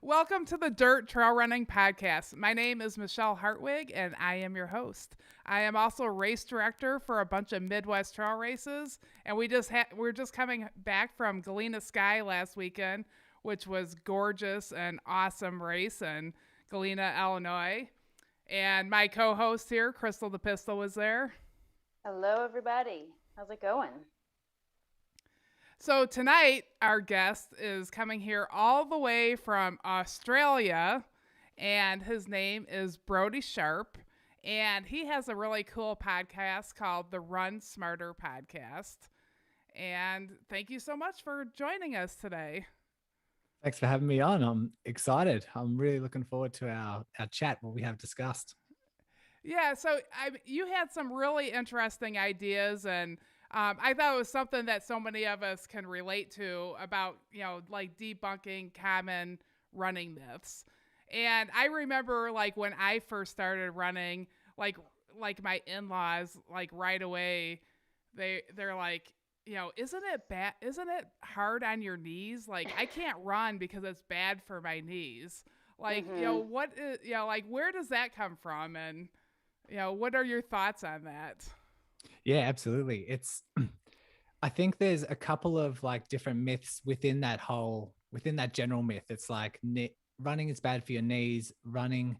Welcome to the Dirt Trail Running Podcast. My name is Michelle Hartwig, and I am your host. I am also a race director for a bunch of Midwest trail races, and we're just coming back from Galena Sky last weekend, which was gorgeous and awesome race in Galena, Illinois. And my co-host here, Crystal the Pistol, was there. Hello, everybody. How's it going? So tonight, our guest is coming here all the way from Australia, and his name is Brodie Sharpe, and he has a really cool podcast called the Run Smarter Podcast. And thank you so much for joining us today. Thanks for having me on. I'm excited. I'm really looking forward to our chat, what we have discussed. Yeah, so you had some really interesting ideas, and I thought it was something that so many of us can relate to about, like debunking common running myths. And I remember, like, when I first started running, like my in-laws, like right away, they're like, isn't it bad? Isn't it hard on your knees? Like, I can't run because it's bad for my knees. Like, what is, like, where does that come from? And what are your thoughts on that? Yeah, absolutely. I think there's a couple of like different myths within that general myth. It's like running is bad for your knees. Running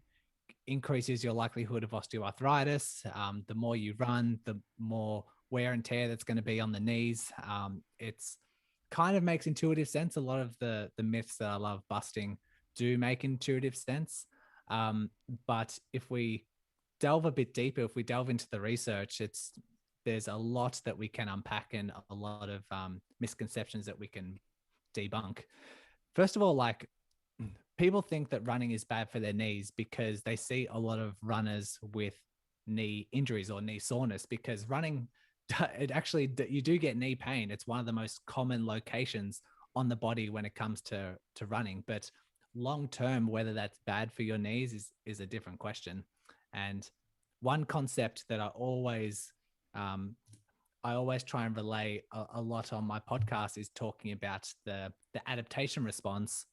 increases your likelihood of osteoarthritis. The more you run, the more wear and tear that's going to be on the knees. It's kind of makes intuitive sense. A lot of the myths that I love busting do make intuitive sense. But if we delve a bit deeper, if we delve into the research, there's a lot that we can unpack and a lot of misconceptions that we can debunk. First of all, like people think that running is bad for their knees because they see a lot of runners with knee injuries or knee soreness, because running, you do get knee pain. It's one of the most common locations on the body when it comes to running. But long term, whether that's bad for your knees is a different question. And one concept that I always try and relay a lot on my podcast is talking about the adaptation response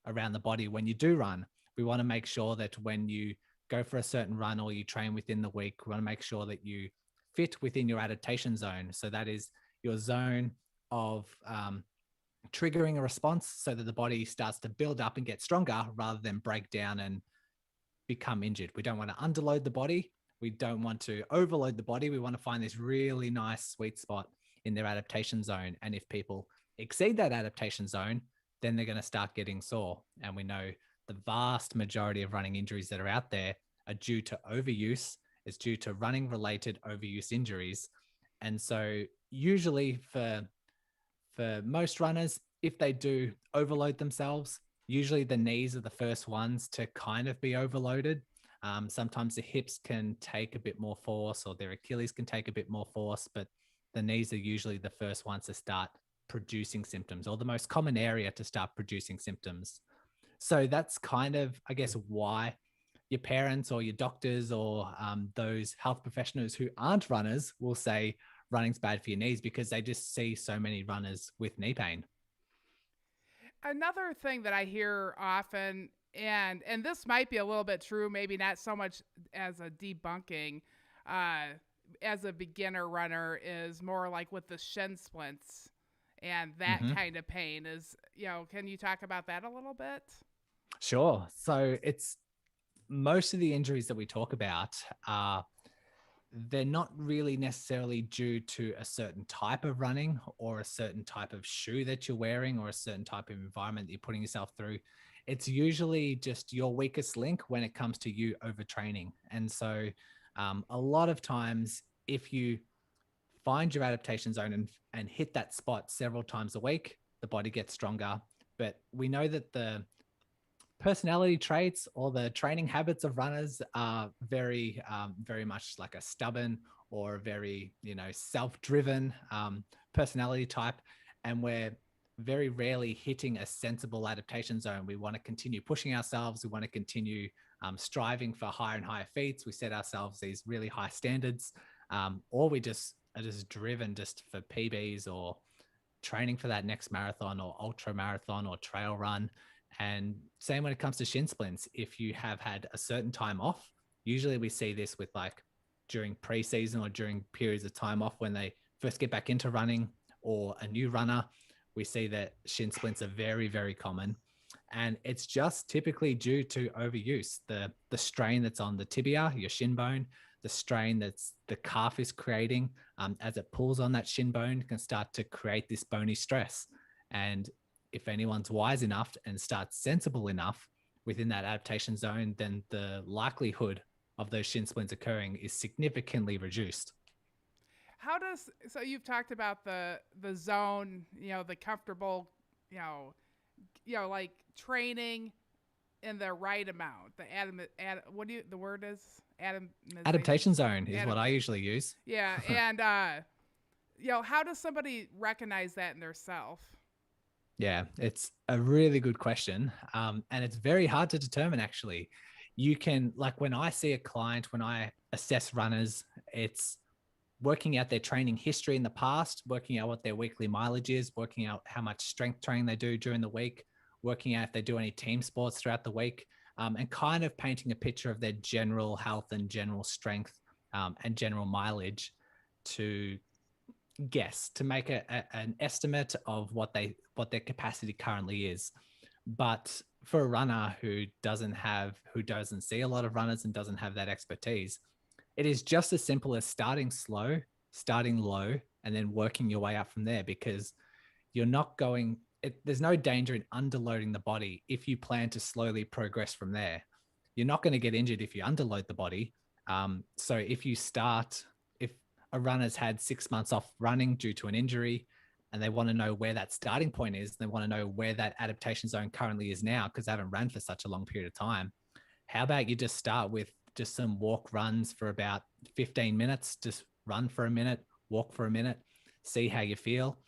around the body when you do run. We want to make sure that when you go for a certain run or you train within the week, we want to make sure that you fit within your adaptation zone. So that is your zone of triggering a response so that the body starts to build up and get stronger rather than break down and become injured. We don't want to underload the body. We don't want to overload the body. We want to find this really nice sweet spot in their adaptation zone. And if people exceed that adaptation zone, then they're going to start getting sore. And we know the vast majority of running injuries that are out there are due to overuse. It's due to running related overuse injuries. And so usually for most runners, if they do overload themselves, usually the knees are the first ones to kind of be overloaded. Sometimes the hips can take a bit more force, or their Achilles can take a bit more force, but the knees are usually the first ones to start producing symptoms, or the most common area to start producing symptoms. So that's kind of, I guess, why your parents or your doctors or those health professionals who aren't runners will say running's bad for your knees, because they just see so many runners with knee pain. Another thing that I hear often, and this might be a little bit true, maybe not so much as a debunking, uh, as a beginner runner, is more like with the shin splints and that Mm-hmm. kind of pain. Is, can you talk about that a little bit? Sure. So it's most of the injuries that we talk about are they're not really necessarily due to a certain type of running or a certain type of shoe that you're wearing or a certain type of environment that you're putting yourself through. It's usually just your weakest link when it comes to you overtraining. And so a lot of times, if you find your adaptation zone and hit that spot several times a week, the body gets stronger. But we know that the personality traits or the training habits of runners are very much like a stubborn or very self-driven personality type, and we're very rarely hitting a sensible adaptation zone. We want to continue pushing ourselves. We want to continue striving for higher and higher feats. We set ourselves these really high standards, or we just are just driven just for PBs or training for that next marathon or ultra marathon or trail run. And same when it comes to shin splints. If you have had a certain time off, usually we see this with like during preseason or during periods of time off when they first get back into running, or a new runner, we see that shin splints are very, very common. And it's just typically due to overuse. The strain that's on the tibia, your shin bone, the strain that's the calf is creating as it pulls on that shin bone can start to create this bony stress. And if anyone's wise enough and starts sensible enough within that adaptation zone, then the likelihood of those shin splints occurring is significantly reduced. So you've talked about the zone, the comfortable, you know, like training in the right amount. The word is Adaptation zone is what I usually use. Yeah, and how does somebody recognize that in their self? Yeah, it's a really good question. And it's very hard to determine, actually. You can, like, when I see a client, when I assess runners, it's working out their training history in the past, working out what their weekly mileage is, working out how much strength training they do during the week, working out if they do any team sports throughout the week, and kind of painting a picture of their general health and general strength and general mileage to guess, to make an estimate of what their capacity currently is. But for a runner who doesn't see a lot of runners and doesn't have that expertise, it is just as simple as starting slow, starting low, and then working your way up from there, because there's no danger in underloading the body if you plan to slowly progress from there. You're not going to get injured if you underload the body. So if a runner's had 6 months off running due to an injury, and they want to know where that starting point is, they want to know where that adaptation zone currently is now because they haven't ran for such a long period of time. How about you just start with just some walk runs for about 15 minutes, just run for a minute, walk for a minute, see how you feel.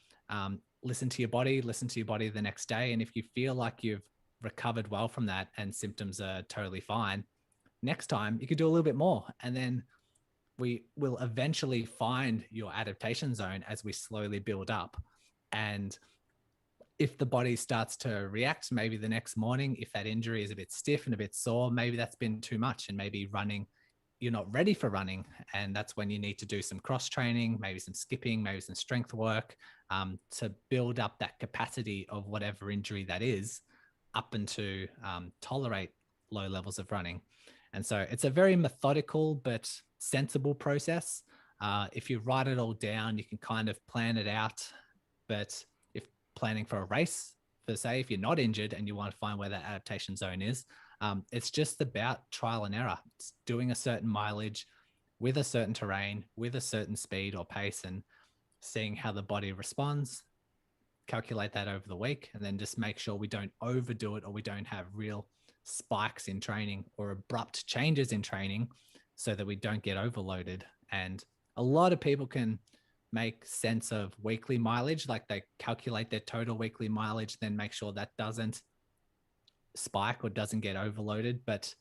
Listen to your body the next day. And if you feel like you've recovered well from that and symptoms are totally fine, next time you could do a little bit more. And then we will eventually find your adaptation zone as we slowly build up. And if the body starts to react, maybe the next morning, if that injury is a bit stiff and a bit sore, maybe that's been too much, and maybe you're not ready for running. And that's when you need to do some cross training, maybe some skipping, maybe some strength work to build up that capacity of whatever injury that is up and to tolerate low levels of running. And so it's a very methodical but sensible process. If you write it all down, you can kind of plan it out. But if planning for a race, per se, if you're not injured and you want to find where that adaptation zone is, it's just about trial and error. It's doing a certain mileage with a certain terrain, with a certain speed or pace, and seeing how the body responds, calculate that over the week, and then just make sure we don't overdo it or we don't have real spikes in training or abrupt changes in training so that we don't get overloaded. And a lot of people can make sense of weekly mileage, like they calculate their total weekly mileage, then make sure that doesn't spike or doesn't get overloaded, but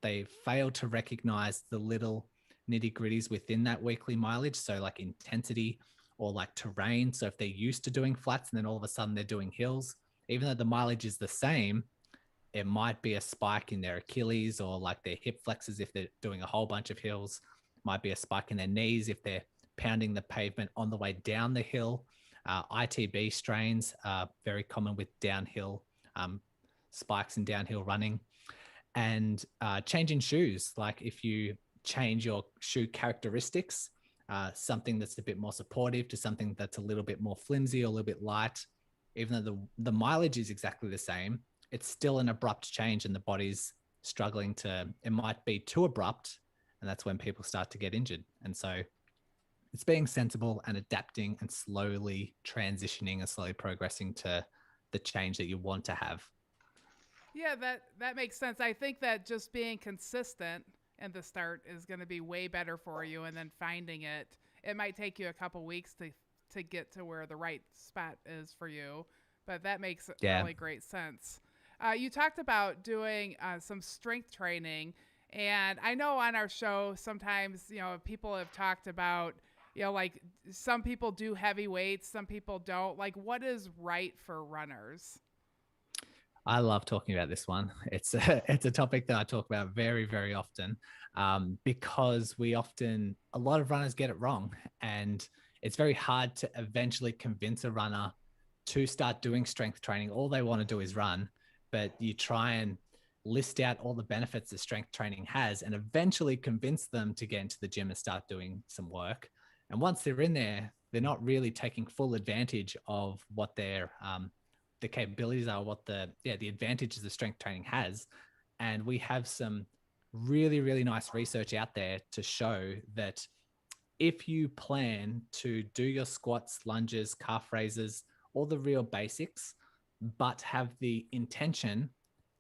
they fail to recognize the little nitty gritties within that weekly mileage. So like intensity or like terrain. So if they're used to doing flats and then all of a sudden they're doing hills, even though the mileage is the same, it might be a spike in their Achilles or like their hip flexors if they're doing a whole bunch of hills. Might be a spike in their knees if they're pounding the pavement on the way down the hill. ITB strains are very common with downhill spikes in downhill running. And changing shoes, like if you change your shoe characteristics, something that's a bit more supportive to something that's a little bit more flimsy or a little bit light, even though the mileage is exactly the same, it's still an abrupt change and the body's struggling it might be too abrupt, and that's when people start to get injured. And so it's being sensible and adapting and slowly transitioning and slowly progressing to the change that you want to have. Yeah, that makes sense. I think that just being consistent in the start is going to be way better for you, and then finding it might take you a couple weeks to get to where the right spot is for you, but that makes really great sense. You talked about doing some strength training, and I know on our show sometimes people have talked about like some people do heavy weights, some people don't. Like, what is right for runners? I love talking about this one. It's it's a topic that I talk about very, very often, because a lot of runners get it wrong, and it's very hard to eventually convince a runner to start doing strength training. All they want to do is run, but you try and list out all the benefits that strength training has and eventually convince them to get into the gym and start doing some work. And once they're in there, they're not really taking full advantage of what the capabilities are, what the advantages the strength training has. And we have some really, really nice research out there to show that if you plan to do your squats, lunges, calf raises, all the real basics, but have the intention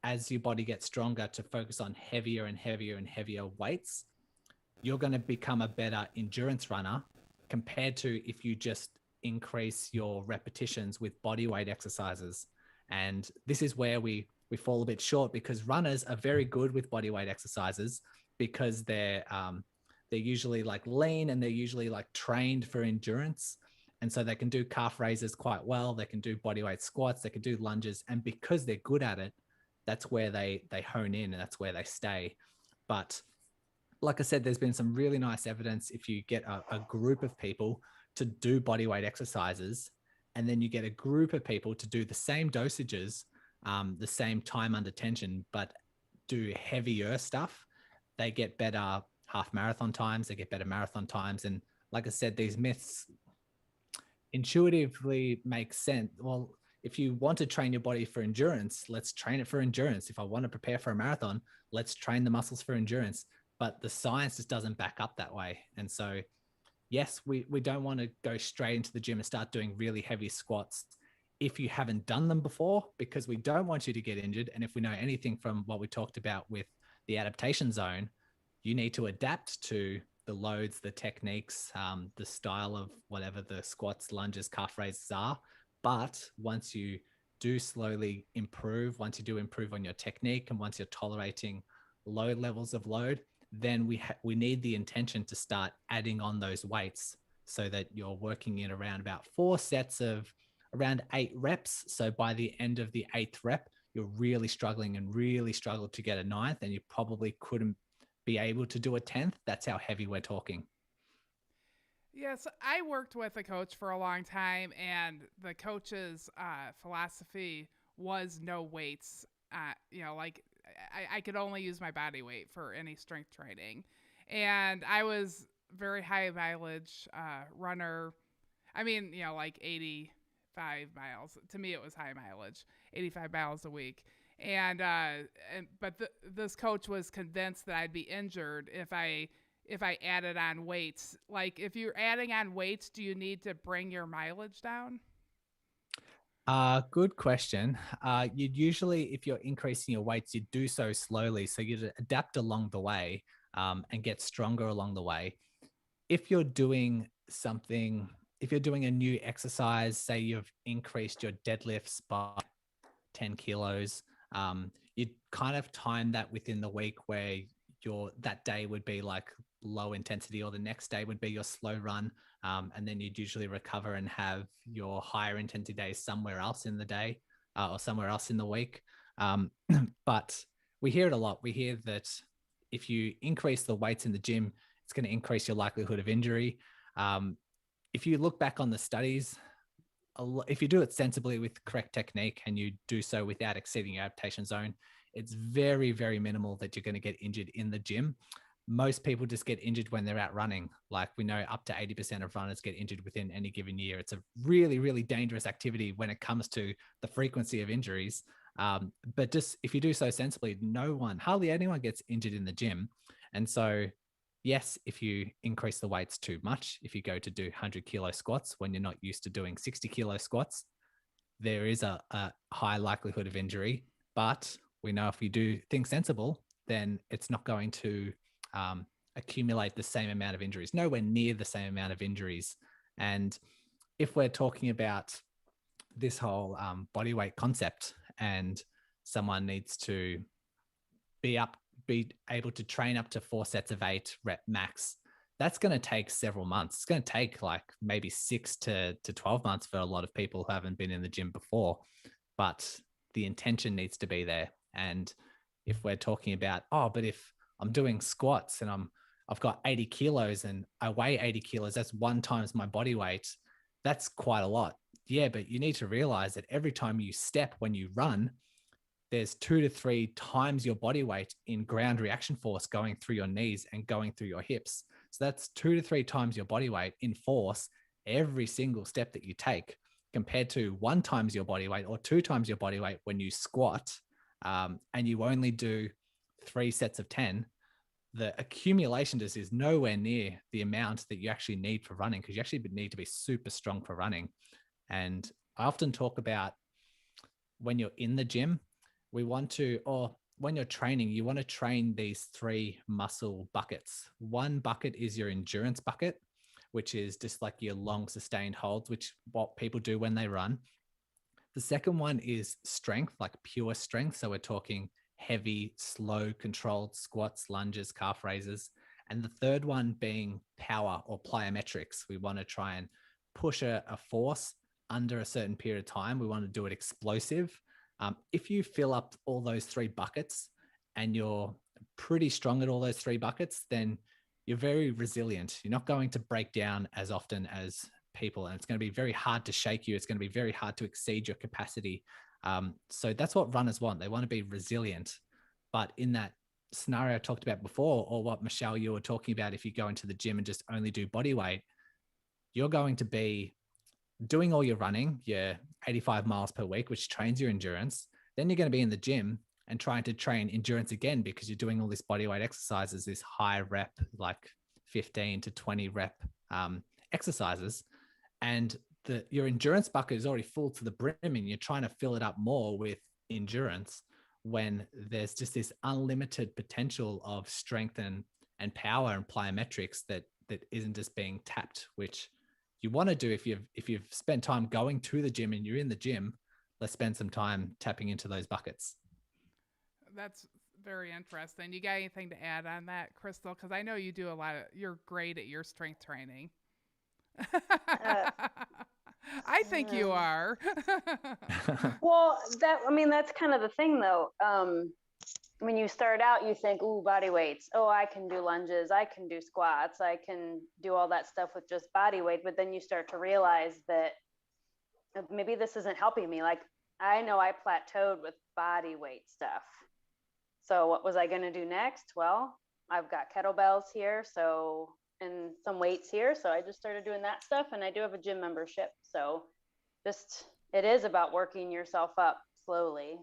as your body gets stronger to focus on heavier and heavier and heavier weights, you're going to become a better endurance runner compared to if you just increase your repetitions with body weight exercises. And this is where we fall a bit short, because runners are very good with body weight exercises because they're usually like lean and they're usually like trained for endurance. And so they can do calf raises quite well. They can do body weight squats. They can do lunges. And because they're good at it, that's where they hone in and that's where they stay. But like I said, there's been some really nice evidence if you get a group of people to do body weight exercises, and then you get a group of people to do the same dosages, the same time under tension, but do heavier stuff, they get better half marathon times, they get better marathon times. And like I said, these myths intuitively make sense. Well, if you want to train your body for endurance, let's train it for endurance. If I want to prepare for a marathon, let's train the muscles for endurance. But the science just doesn't back up that way. And so, yes, we don't want to go straight into the gym and start doing really heavy squats if you haven't done them before, because we don't want you to get injured. And if we know anything from what we talked about with the adaptation zone, you need to adapt to the loads, the techniques, the style of whatever the squats, lunges, calf raises are. But once you do slowly improve, once you do improve on your technique, and once you're tolerating low levels of load, then we need the intention to start adding on those weights so that you're working in around about 4 sets of around 8 reps. So by the end of the 8th rep, you're really struggling and really struggled to get a 9th, and you probably couldn't be able to do a 10th. That's how heavy we're talking. Yes, I worked with a coach for a long time, and the coach's philosophy was no weights. Like I could only use my body weight for any strength training. And I was very high mileage runner. I mean, like 85 miles. To me, it was high mileage, 85 miles a week. But this coach was convinced that I'd be injured if I added on weights. Like, if you're adding on weights, do you need to bring your mileage down? Good question. You'd usually, if you're increasing your weights, you'd do so slowly. So you'd adapt along the way, and get stronger along the way. If you're doing something, if you're doing a new exercise, say you've increased your deadlifts by 10 kilos, you'd kind of time that within the week where that day would be like low intensity, or the next day would be your slow run. And then you'd usually recover and have your higher intensity days somewhere else in the day, or somewhere else in the week. But we hear it a lot. We hear that if you increase the weights in the gym, it's going to increase your likelihood of injury. If you look back on the studies, if you do it sensibly with correct technique and you do so without exceeding your adaptation zone, it's very, very minimal that you're going to get injured in the gym. Most people just get injured when they're out running. Like, we know up to 80% of runners get injured within any given year. It's a really, really dangerous activity when it comes to the frequency of injuries. But just if you do so sensibly, hardly anyone gets injured in the gym. And so, yes, if you increase the weights too much, if you go to do 100-kilo squats when you're not used to doing 60-kilo squats, there is a high likelihood of injury. But we know if you do things sensible, then it's not going to accumulate the same amount of injuries, nowhere near the same amount of injuries. And if we're talking about this whole body weight concept, and someone needs to be able to train up to 4 sets of 8 rep max, that's going to take several months. It's going to take like maybe 6 to 12 months for a lot of people who haven't been in the gym before. But the intention needs to be there. And if we're talking about, oh, but if I'm doing squats and I've got 80 kilos and I weigh 80 kilos, that's 1 times my body weight. That's quite a lot. Yeah, but you need to realize that every time you step when you run, there's 2 to 3 times your body weight in ground reaction force going through your knees and going through your hips. So that's 2 to 3 times your body weight in force every single step that you take, compared to 1 times your body weight or 2 times your body weight when you squat, and you only do 3 sets of 10. The accumulation just is nowhere near the amount that you actually need for running, because you actually need to be super strong for running. And I often talk about when you're in the gym, or when you're training, you want to train these 3 muscle buckets. One bucket is your endurance bucket, which is just like your long sustained holds, which what people do when they run. The second one is strength, like pure strength. So we're talking heavy, slow, controlled squats, lunges, calf raises. And the third one being power or plyometrics. We want to try and push a force under a certain period of time. We want to do it explosive. If you fill up all those 3 buckets and you're pretty strong at all those 3 buckets, then you're very resilient. You're not going to break down as often as people, and it's going to be very hard to shake you. It's going to be very hard to exceed your capacity. So that's what runners want. They want to be resilient. But in that scenario I talked about before, or what Michelle, you were talking about, if you go into the gym and just only do body weight, you're going to be doing all your running, your 85 miles per week, which trains your endurance. Then you're going to be in the gym and trying to train endurance again, because you're doing all this body weight exercises, this high rep, like 15 to 20 rep exercises. And your endurance bucket is already full to the brim, and you're trying to fill it up more with endurance, when there's just this unlimited potential of strength and power and plyometrics that isn't just being tapped, which you want to do. If you've spent time going to the gym and you're in the gym, let's spend some time tapping into those buckets. That's very interesting. You got anything to add on that, Crystal? Because I know you do you're great at your strength training. I think you are. Well, that's kind of the thing, though. When you start out, you think, ooh, body weights. Oh, I can do lunges. I can do squats. I can do all that stuff with just body weight. But then you start to realize that maybe this isn't helping me. Like, I know I plateaued with body weight stuff. So what was I going to do next? Well, I've got kettlebells here, and some weights here. So I just started doing that stuff, and I do have a gym membership. So it is about working yourself up slowly.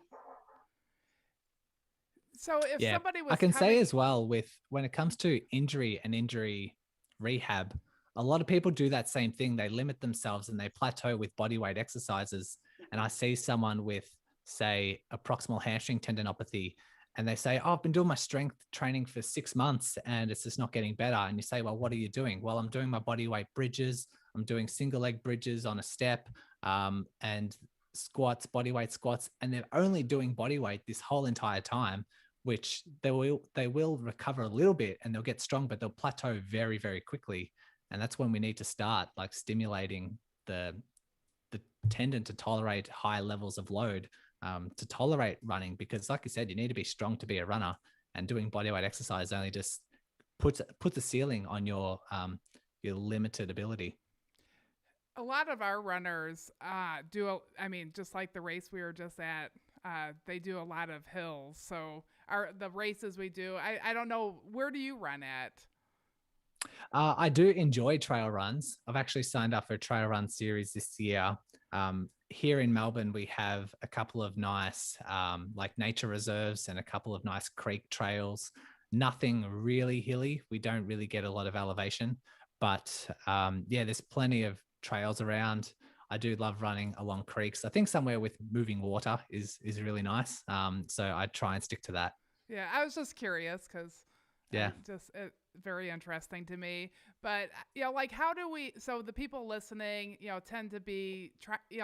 So if somebody was I can say as well, when it comes to injury and injury rehab, a lot of people do that same thing. They limit themselves and they plateau with body weight exercises. And I see someone with, say, a proximal hamstring tendinopathy, and they say, oh, I've been doing my strength training for 6 months and it's just not getting better. And you say, well, what are you doing? Well, I'm doing my body weight bridges. I'm doing single leg bridges on a step, and squats, body weight squats. And they're only doing body weight this whole entire time, which they will recover a little bit and they'll get strong, but they'll plateau very, very quickly. And that's when we need to start like stimulating the tendon to tolerate high levels of load, to tolerate running, because like you said, you need to be strong to be a runner, and doing bodyweight exercise only just puts a ceiling on your limited ability. A lot of our runners just like the race we were just at, they do a lot of hills. So the races we do, I don't know, where do you run at? I do enjoy trail runs. I've actually signed up for a trail run series this year. Here in Melbourne, we have a couple of nice like nature reserves and a couple of nice creek trails. Nothing really hilly. We don't really get a lot of elevation, but there's plenty of trails around. I do love running along creeks. I think somewhere with moving water is really nice. So I try and stick to that. Yeah, I was just curious because very interesting to me. But like, how do we? So the people listening, tend to be,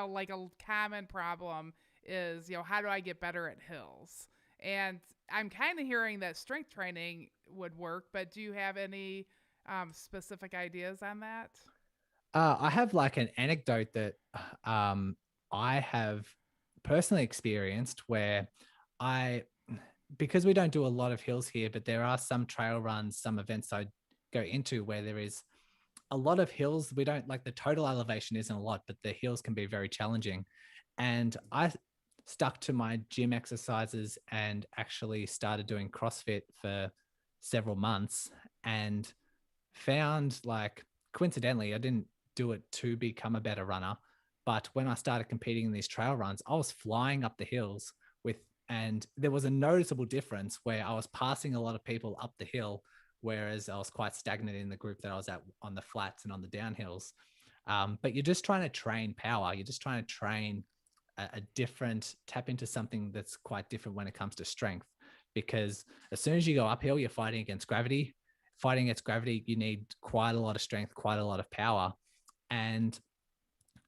like a common problem is, how do I get better at hills? And I'm kind of hearing that strength training would work, but do you have any specific ideas on that? I have like an anecdote that I have personally experienced where because we don't do a lot of hills here, but there are some trail runs, some events I go into where there is a lot of hills. We don't like the total elevation isn't a lot, but the hills can be very challenging. And I stuck to my gym exercises and actually started doing CrossFit for several months and found, like, coincidentally, I didn't do it to become a better runner, but when I started competing in these trail runs, I was flying up the hills and there was a noticeable difference where I was passing a lot of people up the hill, whereas I was quite stagnant in the group that I was at on the flats and on the downhills. But you're just trying to train power. You're just trying to train tap into something that's quite different when it comes to strength, because as soon as you go uphill, you're fighting against gravity. Fighting against gravity, you need quite a lot of strength, quite a lot of power. And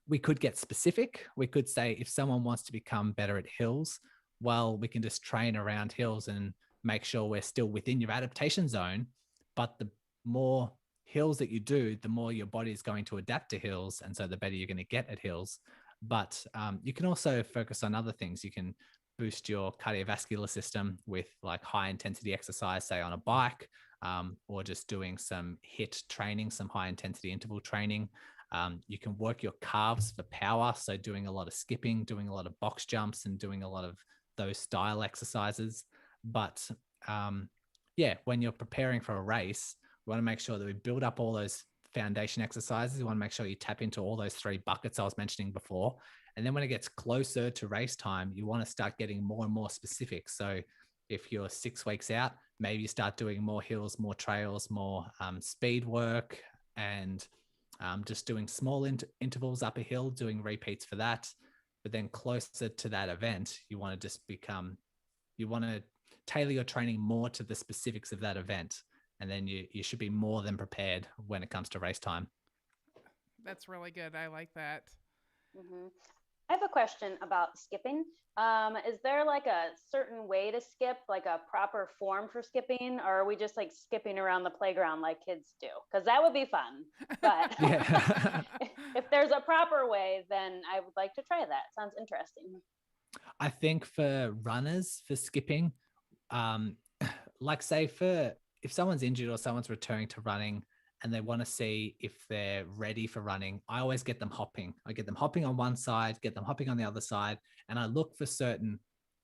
we could get specific. We could say if someone wants to become better at hills, well, we can just train around hills and make sure we're still within your adaptation zone. But the more hills that you do, the more your body is going to adapt to hills. And so the better you're going to get at hills. But you can also focus on other things. You can boost your cardiovascular system with like high intensity exercise, say on a bike, or just doing some HIIT training, some high intensity interval training. You can work your calves for power. So doing a lot of skipping, doing a lot of box jumps and doing a lot of those style exercises. But when you're preparing for a race, we want to make sure that we build up all those foundation exercises. We want to make sure you tap into all those 3 buckets I was mentioning before. And then when it gets closer to race time, you want to start getting more and more specific. So if you're 6 weeks out, maybe you start doing more hills, more trails, more speed work, and just doing small intervals up a hill, doing repeats for that. But then closer to that event, you want to tailor your training more to the specifics of that event. And then you should be more than prepared when it comes to race time. That's really good. I like that. Mm-hmm. I have a question about skipping. Is there like a certain way to skip, like a proper form for skipping, or are we just like skipping around the playground like kids do? Because that would be fun. But if there's a proper way, then I would like to try that. Sounds interesting. I think for runners, for skipping, like say if someone's injured or someone's returning to running and they want to see if they're ready for running, I always get them hopping. I get them hopping on one side, get them hopping on the other side, and I look for certain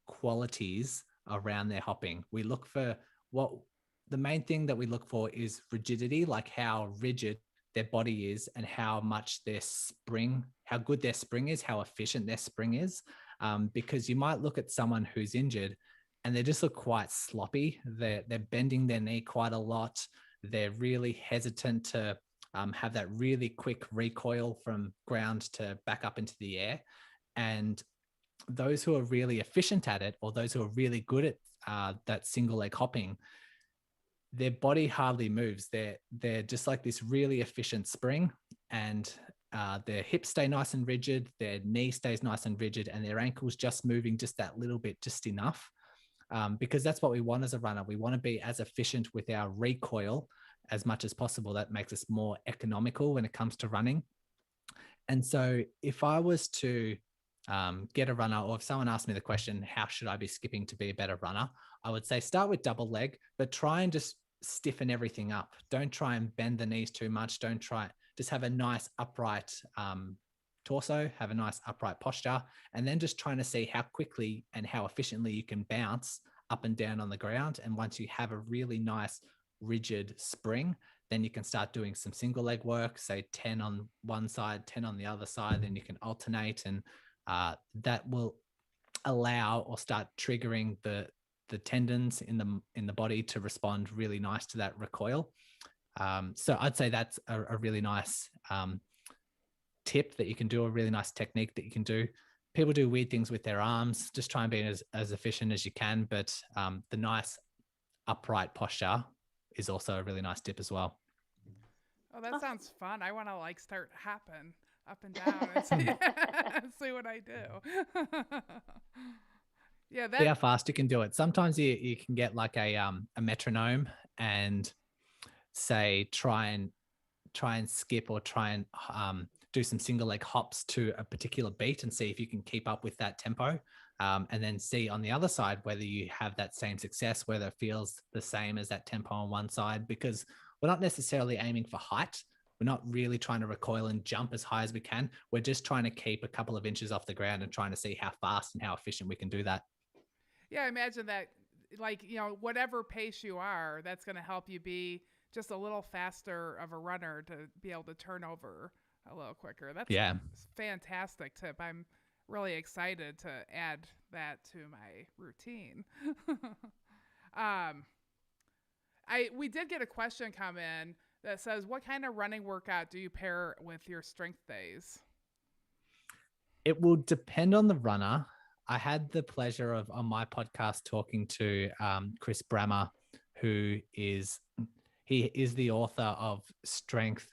qualities around their hopping. We look for the main thing that we look for is rigidity, like how rigid their body is and how much how good their spring is, how efficient their spring is. Because you might look at someone who's injured and they just look quite sloppy. They're bending their knee quite a lot. They're really hesitant to have that really quick recoil from ground to back up into the air. And those who are really efficient at it, or those who are really good at that single leg hopping, their body hardly moves. They're just like this really efficient spring, and their hips stay nice and rigid, their knee stays nice and rigid, and their ankles just moving just that little bit, just enough. Because that's what we want as a runner. We want to be as efficient with our recoil as much as possible. That makes us more economical when it comes to running. And so if I was to get a runner, or if someone asked me the question, how should I be skipping to be a better runner? I would say start with double leg, but try and just stiffen everything up. Don't try and bend the knees too much. Just have a nice upright torso, have a nice upright posture, and then just trying to see how quickly and how efficiently you can bounce up and down on the ground. And once you have a really nice rigid spring, then you can start doing some single leg work, say 10 on one side, 10 on the other side, then you can alternate, and that will allow or start triggering the tendons in the body to respond really nice to that recoil. So I'd say that's a really nice tip that you can do, a really nice technique that you can do. People do weird things with their arms. Just try and be as efficient as you can. But the nice upright posture is also a really nice tip as well. Oh, that sounds fun. I want to like start hopping up and down and see what I do. Yeah, see how fast you can do it. Sometimes you can get like a metronome and say try and skip or try and do some single leg hops to a particular beat and see if you can keep up with that tempo. And then see on the other side whether you have that same success, whether it feels the same as that tempo on one side, because we're not necessarily aiming for height. We're not really trying to recoil and jump as high as we can. We're just trying to keep a couple of inches off the ground and trying to see how fast and how efficient we can do that. Yeah, I imagine that, like, whatever pace you are, that's going to help you be just a little faster of a runner to be able to turn over a little quicker. That's a fantastic tip. I'm really excited to add that to my routine. We did get a question come in that says, what kind of running workout do you pair with your strength days? It will depend on the runner. I had the pleasure of on my podcast talking to Chris Brammer, who is the author of Strength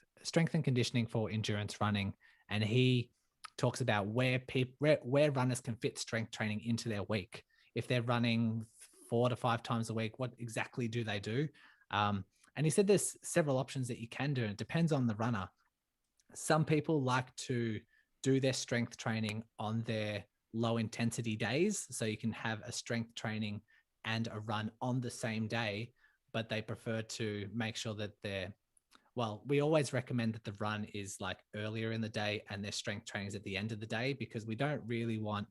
and Conditioning for Endurance Running, and he talks about where runners can fit strength training into their week. If they're running 4 to 5 times a week, what exactly do they do? And he said there's several options that you can do. And it depends on the runner. Some people like to do their strength training on their low intensity days. So you can have a strength training and a run on the same day, but they prefer to make sure that we always recommend that the run is like earlier in the day and their strength training is at the end of the day, because we don't really want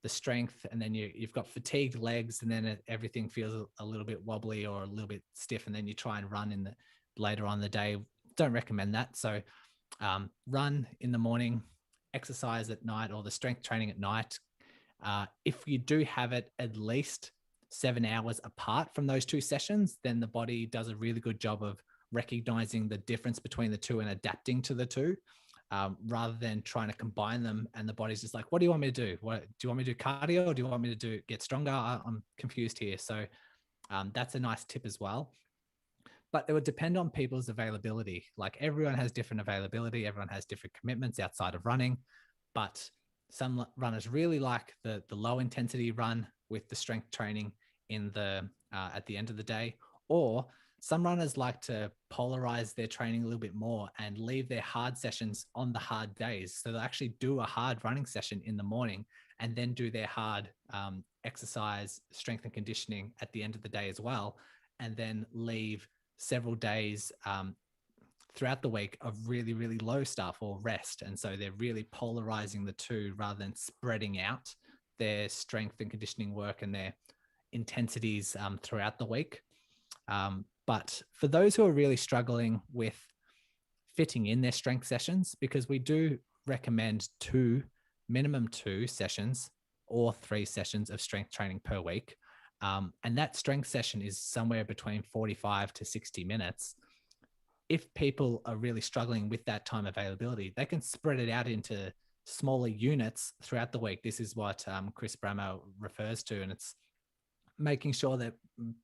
the strength and then you've got fatigued legs and then everything feels a little bit wobbly or a little bit stiff, and then you try and run later on the day. Don't recommend that. So run in the morning, exercise at night, or the strength training at night. If you do have it at least 7 hours apart from those 2 sessions, then the body does a really good job of recognizing the difference between the 2 and adapting to the 2, rather than trying to combine them. And the body's just like, what do you want me to do? Do you want me to do cardio, or do you want me to get stronger? I'm confused here. So that's a nice tip as well. But it would depend on people's availability. Like, everyone has different availability. Everyone has different commitments outside of running. But some runners really like the low intensity run with the strength training at the end of the day. Or some runners like to polarize their training a little bit more and leave their hard sessions on the hard days. So they'll actually do a hard running session in the morning and then do their hard exercise, strength and conditioning at the end of the day as well, and then leave several days throughout the week of really, really low stuff or rest. And so they're really polarizing the 2 rather than spreading out their strength and conditioning work and their intensities throughout the week. But for those who are really struggling with fitting in their strength sessions, because we do recommend minimum 2 sessions or 3 sessions of strength training per week. And that strength session is somewhere between 45 to 60 minutes. If people are really struggling with that time availability, they can spread it out into smaller units throughout the week. This is what Chris Brammer refers to, and it's making sure that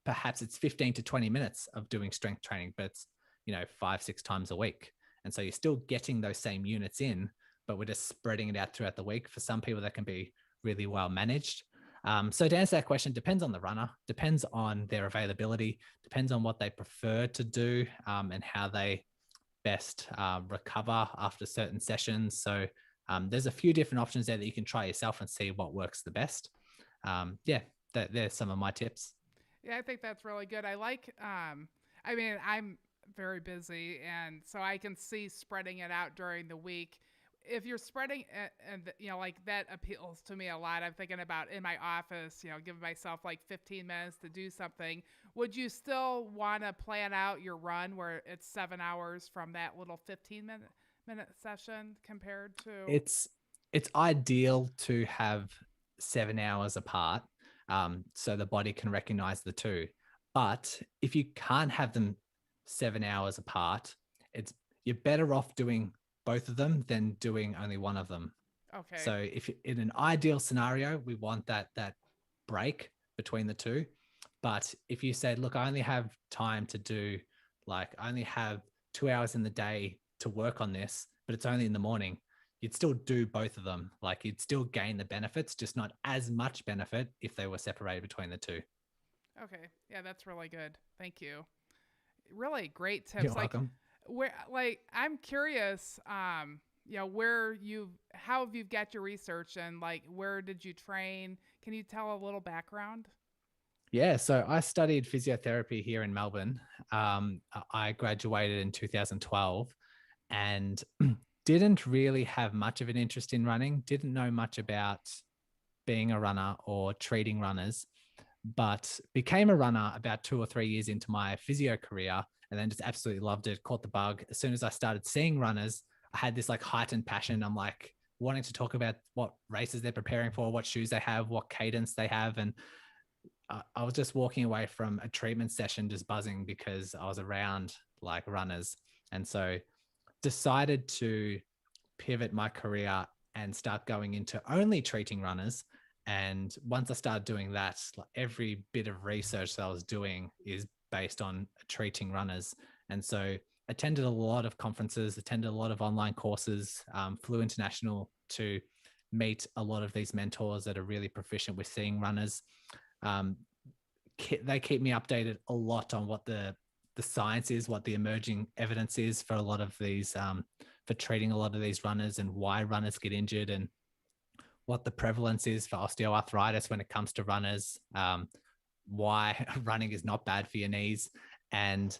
perhaps it's 15 to 20 minutes of doing strength training, but it's 5-6 times a week. And so you're still getting those same units in, but we're just spreading it out throughout the week. For some people, that can be really well managed. So to answer that question, depends on the runner, depends on their availability, depends on what they prefer to do, and how they best recover after certain sessions. So there's a few different options there that you can try yourself and see what works the best. There's some of my tips. Yeah, I think that's really good. I like, I'm very busy, and so I can see spreading it out during the week. If you're spreading it, and like, that appeals to me a lot. I'm thinking about in my office, giving myself like 15 minutes to do something. Would you still want to plan out your run where it's 7 hours from that little 15-minute session compared to? It's ideal to have 7 hours apart, so the body can recognize the 2. But if you can't have them 7 hours apart, you're better off doing both of them than doing only one of them. Okay. So if in an ideal scenario, we want that break between the 2. But if you said, look, I only have time to do, I only have 2 hours in the day to work on this, but it's only in the morning, you'd still do both of them. You'd still gain the benefits, just not as much benefit if they were separated between the 2. Okay. Yeah, that's really good. Thank you. Really great tips. You're welcome. I'm curious, how have you got your research, and like, where did you train? Can you tell a little background? Yeah, so I studied physiotherapy here in Melbourne. I graduated in 2012 and didn't really have much of an interest in running, didn't know much about being a runner or treating runners, but became a runner about 2 or 3 years into my physio career and then just absolutely loved it, caught the bug. As soon as I started seeing runners, I had this like heightened passion. I'm like wanting to talk about what races they're preparing for, what shoes they have, what cadence they have. And I was just walking away from a treatment session just buzzing because I was around like runners. And so decided to pivot my career and start going into only treating runners. And once I started doing that, like every bit of research that I was doing is based on treating runners. And so attended a lot of conferences, attended a lot of online courses, flew international to meet a lot of these mentors that are really proficient with seeing runners. They keep me updated a lot on what the science is, what the emerging evidence is for a lot of these, for treating a lot of these runners and why runners get injured and what the prevalence is for osteoarthritis when it comes to runners, why running is not bad for your knees. And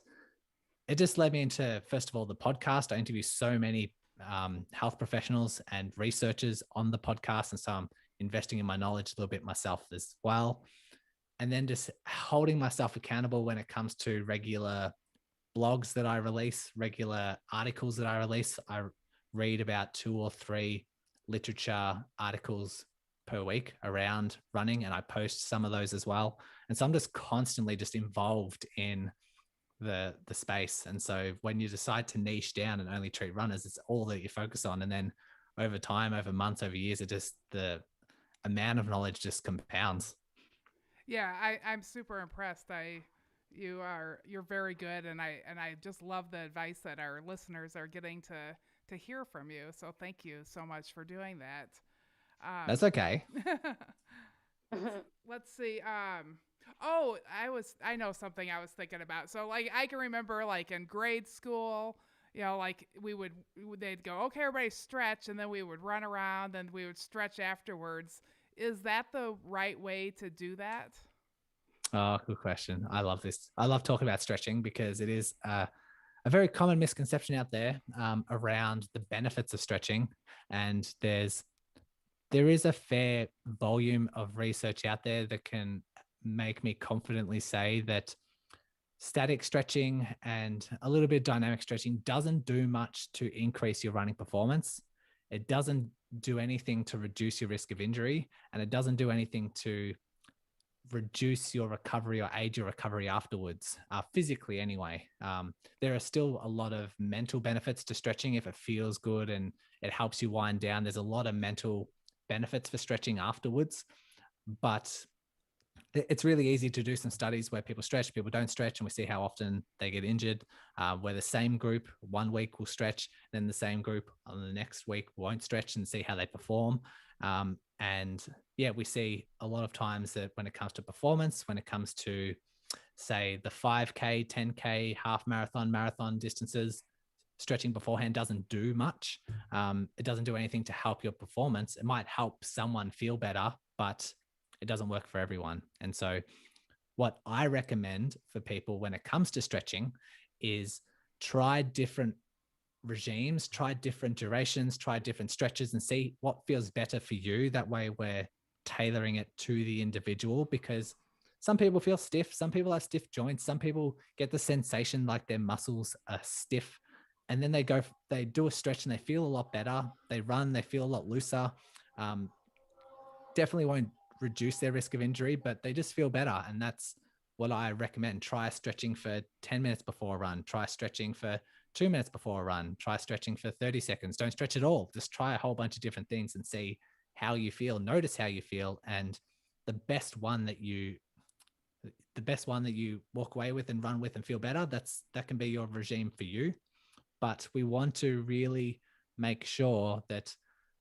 it just led me into, first of all, the podcast. I interview so many health professionals and researchers on the podcast. And so I'm investing in my knowledge a little bit myself as well. And then just holding myself accountable when it comes to regular blogs that I release, regular articles that I release. I read about 2 or 3 literature articles per week around running, and I post some of those as well. And so I'm just constantly just involved in the space. And so when you decide to niche down and only treat runners, it's all that you focus on. And then over time, over months, over years, it just, the amount of knowledge just compounds. Yeah, I'm super impressed. You're very good, and I just love the advice that our listeners are getting to hear from you. So thank you so much for doing that. That's okay. Let's see. I know something I was thinking about. So like I can remember like in grade school, like they'd go, okay, everybody stretch, and then we would run around and we would stretch afterwards. Is that the right way to do that? Oh, good question. I love this. I love talking about stretching because it is a very common misconception out there around the benefits of stretching. And there is a fair volume of research out there that can make me confidently say that static stretching and a little bit of dynamic stretching doesn't do much to increase your running performance. It doesn't do anything to reduce your risk of injury, and it doesn't do anything to reduce your recovery or aid your recovery afterwards, physically anyway. There are still a lot of mental benefits to stretching if it feels good and it helps you wind down. There's a lot of mental benefits for stretching afterwards, but it's really easy to do some studies where people stretch, people don't stretch, and we see how often they get injured, where the same group 1 week will stretch, then the same group on the next week won't stretch, and see how they perform. And yeah, we see a lot of times that when it comes to performance, when it comes to, say, the 5K, 10K, half marathon, marathon distances, stretching beforehand doesn't do much. It doesn't do anything to help your performance. It might help someone feel better, but it doesn't work for everyone. And so what I recommend for people when it comes to stretching is try different regimes, try different durations, try different stretches, and see what feels better for you. That way we're tailoring it to the individual, because some people feel stiff, some people have stiff joints, some people get the sensation like their muscles are stiff, and then they do a stretch and they feel a lot better. They run, they feel a lot looser. Definitely won't reduce their risk of injury, but they just feel better. And that's what I recommend. Try stretching for 10 minutes before a run. Try stretching for 2 minutes before a run. Try stretching for 30 seconds. Don't stretch at all. Just try a whole bunch of different things and see how you feel. Notice how you feel. And the best one that you walk away with and run with and feel better, that can be your regime for you. But we want to really make sure that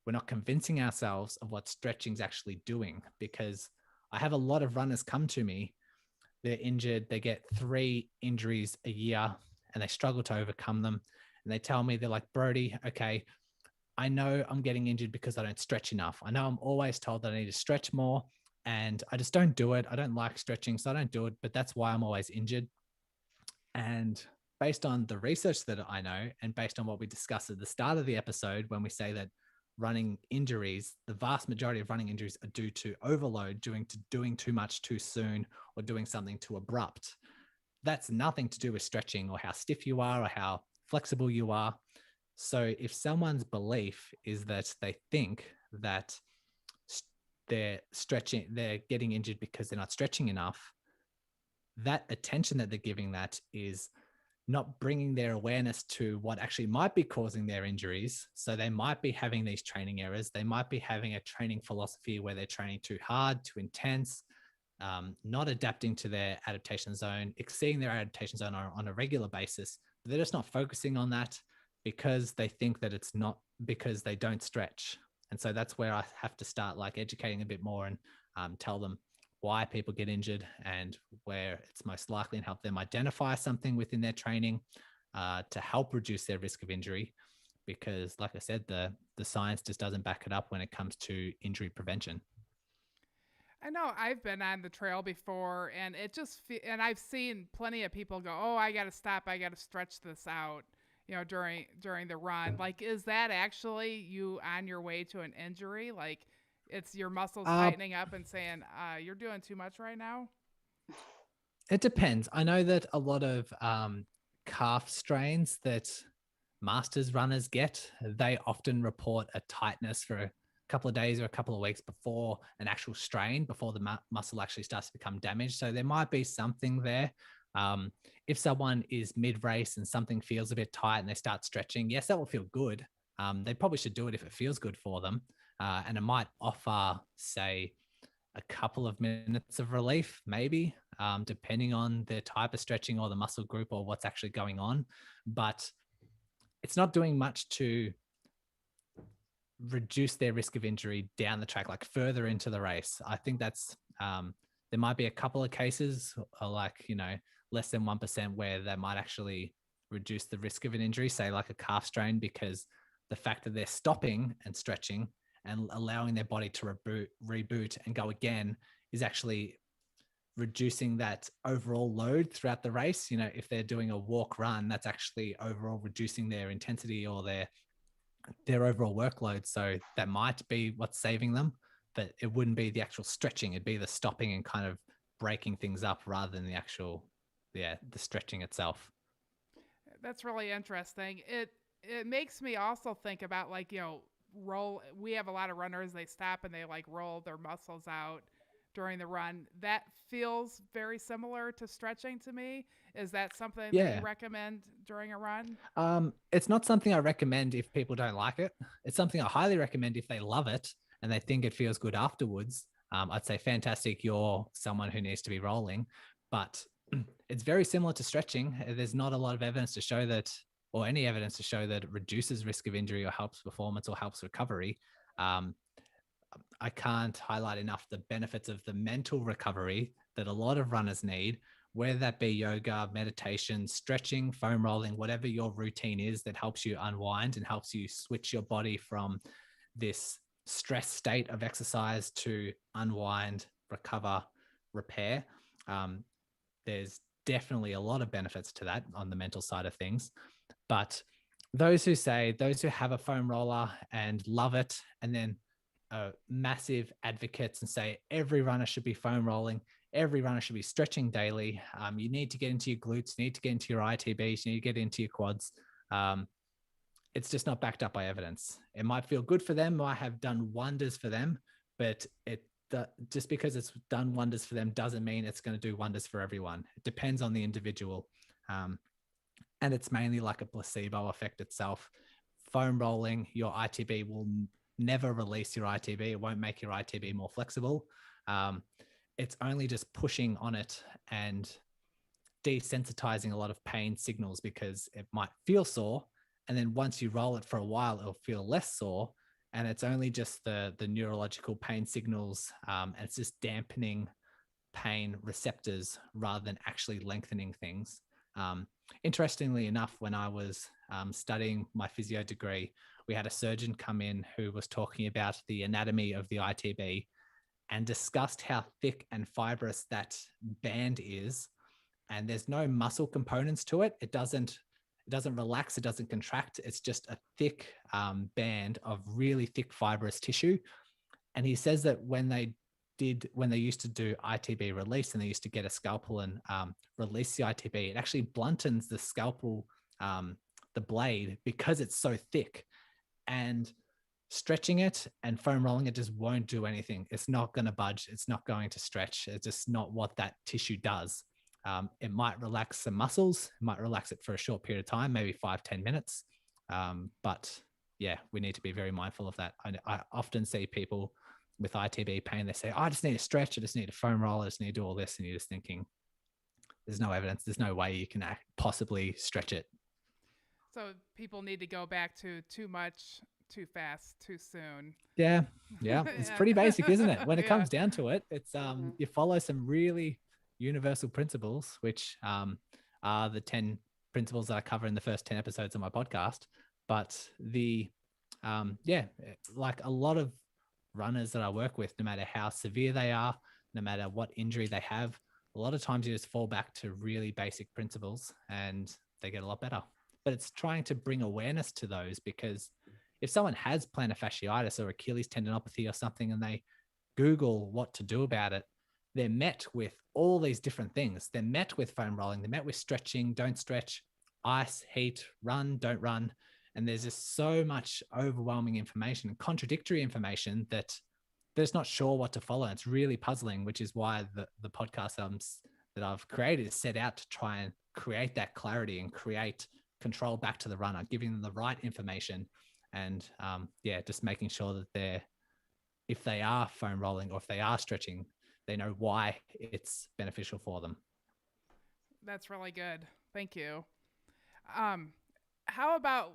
we're not convincing ourselves of what stretching is actually doing, because I have a lot of runners come to me, they're injured, they get 3 injuries a year and they struggle to overcome them. And they tell me, they're like, Brodie, okay, I know I'm getting injured because I don't stretch enough. I know I'm always told that I need to stretch more, and I just don't do it. I don't like stretching, so I don't do it, but that's why I'm always injured. And based on the research that I know, and based on what we discussed at the start of the episode, when we say that running injuries, the vast majority of running injuries are due to overload, doing too much too soon, or doing something too abrupt. That's nothing to do with stretching or how stiff you are or how flexible you are. So if someone's belief is that they think that they're getting injured because they're not stretching enough, that attention that they're giving that is not bringing their awareness to what actually might be causing their injuries. So they might be having these training errors. They might be having a training philosophy where they're training too hard, too intense, not adapting to their adaptation zone, exceeding their adaptation zone on a regular basis. But they're just not focusing on that because they think that it's not because they don't stretch. And so that's where I have to start like educating a bit more and tell them why people get injured and where it's most likely, and help them identify something within their training to help reduce their risk of injury. Because like I said, the science just doesn't back it up when it comes to injury prevention. I know I've been on the trail before, and and I've seen plenty of people go, "Oh, I got to stop. I got to stretch this out." During the run. Like, is that actually you on your way to an injury? Like, it's your muscles tightening up and saying, "You're doing too much right now." It depends. I know that a lot of calf strains that masters runners get, they often report a tightness for a couple of days or a couple of weeks before an actual strain, before the muscle actually starts to become damaged. So there might be something there. If someone is mid-race and something feels a bit tight and they start stretching, yes, that will feel good. They probably should do it if it feels good for them. And it might offer, say, a couple of minutes of relief, maybe, depending on the type of stretching or the muscle group or what's actually going on. But it's not doing much to reduce their risk of injury down the track, like further into the race. I think that's there might be a couple of cases, like, less than 1%, where they might actually reduce the risk of an injury, say like a calf strain, because the fact that they're stopping and stretching and allowing their body to reboot and go again is actually reducing that overall load throughout the race. If they're doing a walk run, that's actually overall reducing their intensity or their overall workload. So that might be what's saving them, but it wouldn't be the actual stretching. It'd be the stopping and kind of breaking things up rather than the actual, the stretching itself. That's really interesting. It makes me also think about, like, roll. We have a lot of runners. They stop and they like roll their muscles out during the run. That feels very similar to stretching to me. Is that something that you recommend during a run? It's not something I recommend if people don't like it. It's something I highly recommend if they love it and they think it feels good afterwards. I'd say fantastic, you're someone who needs to be rolling, but it's very similar to stretching. There's not a lot of evidence to show that, or any evidence to show that it reduces risk of injury or helps performance or helps recovery. I can't highlight enough the benefits of the mental recovery that a lot of runners need, whether that be yoga, meditation, stretching, foam rolling, whatever your routine is that helps you unwind and helps you switch your body from this stress state of exercise to unwind, recover, repair. There's definitely a lot of benefits to that on the mental side of things. But those who have a foam roller and love it, and then massive advocates and say every runner should be foam rolling, every runner should be stretching daily. You need to get into your glutes, you need to get into your ITBs, you need to get into your quads. It's just not backed up by evidence. It might feel good for them, might have done wonders for them, but just because it's done wonders for them doesn't mean it's going to do wonders for everyone. It depends on the individual. And it's mainly like a placebo effect itself. Foam rolling, your ITB will never release your ITB. It won't make your ITB more flexible. It's only just pushing on it and desensitizing a lot of pain signals, because it might feel sore. And then once you roll it for a while, it'll feel less sore. And it's only just the neurological pain signals. And it's just dampening pain receptors rather than actually lengthening things. Interestingly enough, when I was studying my physio degree, we had a surgeon come in who was talking about the anatomy of the ITB and discussed how thick and fibrous that band is. And there's no muscle components to it. It doesn't relax, it doesn't contract. It's just a thick band of really thick fibrous tissue. And he says that when they used to do ITB release and they used to get a scalpel and release the ITB, it actually bluntens the scalpel, the blade, because it's so thick. And stretching it and foam rolling it just won't do anything. It's not going to budge. It's not going to stretch. It's just not what that tissue does. It might relax some muscles. It might relax it for a short period of time, maybe 5-10 minutes. But yeah, we need to be very mindful of that. I often see people with ITB pain, they say, oh, I just need to stretch. I just need to foam roll. I just need to do all this. And you're just thinking, there's no evidence. There's no way you can possibly stretch it. So people need to go back to too much, too fast, too soon. Yeah. It's pretty basic, isn't it? When it comes down to it, it's you follow some really universal principles, which are the 10 principles that I cover in the first 10 episodes of my podcast. But like a lot of runners that I work with, no matter how severe they are, no matter what injury they have, a lot of times you just fall back to really basic principles and they get a lot better. But it's trying to bring awareness to those, because if someone has plantar fasciitis or Achilles tendinopathy or something and they Google what to do about it, they're met with all these different things. They're met with foam rolling. They're met with stretching, don't stretch, ice, heat, run, don't run. And there's just so much overwhelming information and contradictory information that they're just not sure what to follow. It's really puzzling, which is why the podcast that I've created is set out to try and create that clarity and create control back to the runner, giving them the right information. And just making sure that if they are foam rolling or if they are stretching, they know why it's beneficial for them. That's really good. Thank you. How about,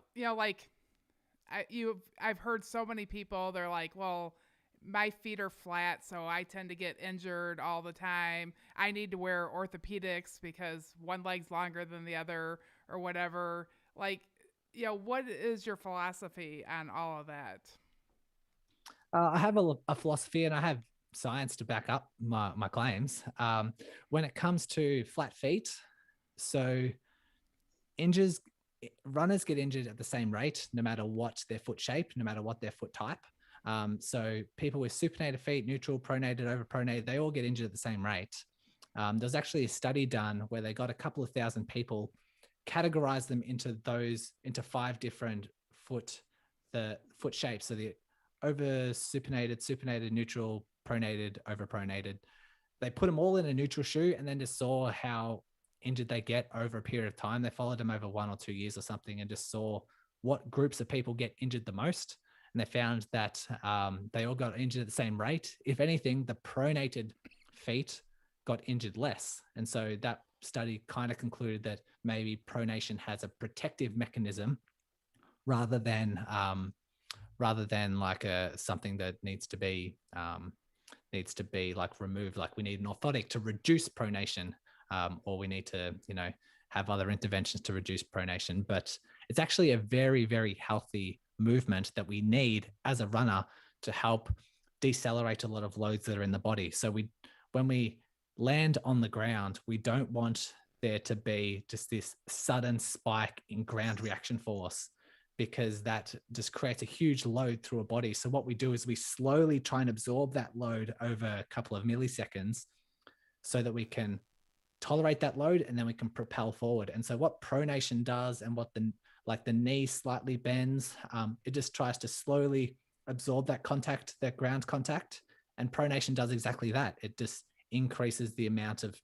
I've heard so many people, they're like, well, my feet are flat, so I tend to get injured all the time. I need to wear orthopedics because one leg's longer than the other or whatever. Like, what is your philosophy on all of that? I have a philosophy and I have science to back up my claims. When it comes to flat feet, so runners get injured at the same rate, no matter what their foot shape, no matter what their foot type. So people with supinated feet, neutral, pronated, overpronated, they all get injured at the same rate. There's actually a study done where they got a couple of thousand people, categorize them into 5 different foot shapes. So the over supinated, neutral, pronated, overpronated. They put them all in a neutral shoe and then just saw how injured they get over a period of time. They followed them over 1 or 2 years or something and just saw what groups of people get injured the most. And they found that they all got injured at the same rate. If anything, the pronated feet got injured less. And so that study kind of concluded that maybe pronation has a protective mechanism rather than like something that needs to be like removed. Like we need an orthotic to reduce pronation, or we need to, have other interventions to reduce pronation. But it's actually a very, very healthy movement that we need as a runner to help decelerate a lot of loads that are in the body. So when we land on the ground, we don't want there to be just this sudden spike in ground reaction force, because that just creates a huge load through a body. So what we do is we slowly try and absorb that load over a couple of milliseconds so that we can tolerate that load and then we can propel forward. And so what pronation does, and what the knee slightly bends, it just tries to slowly absorb that ground contact. And pronation does exactly that. It just increases the amount of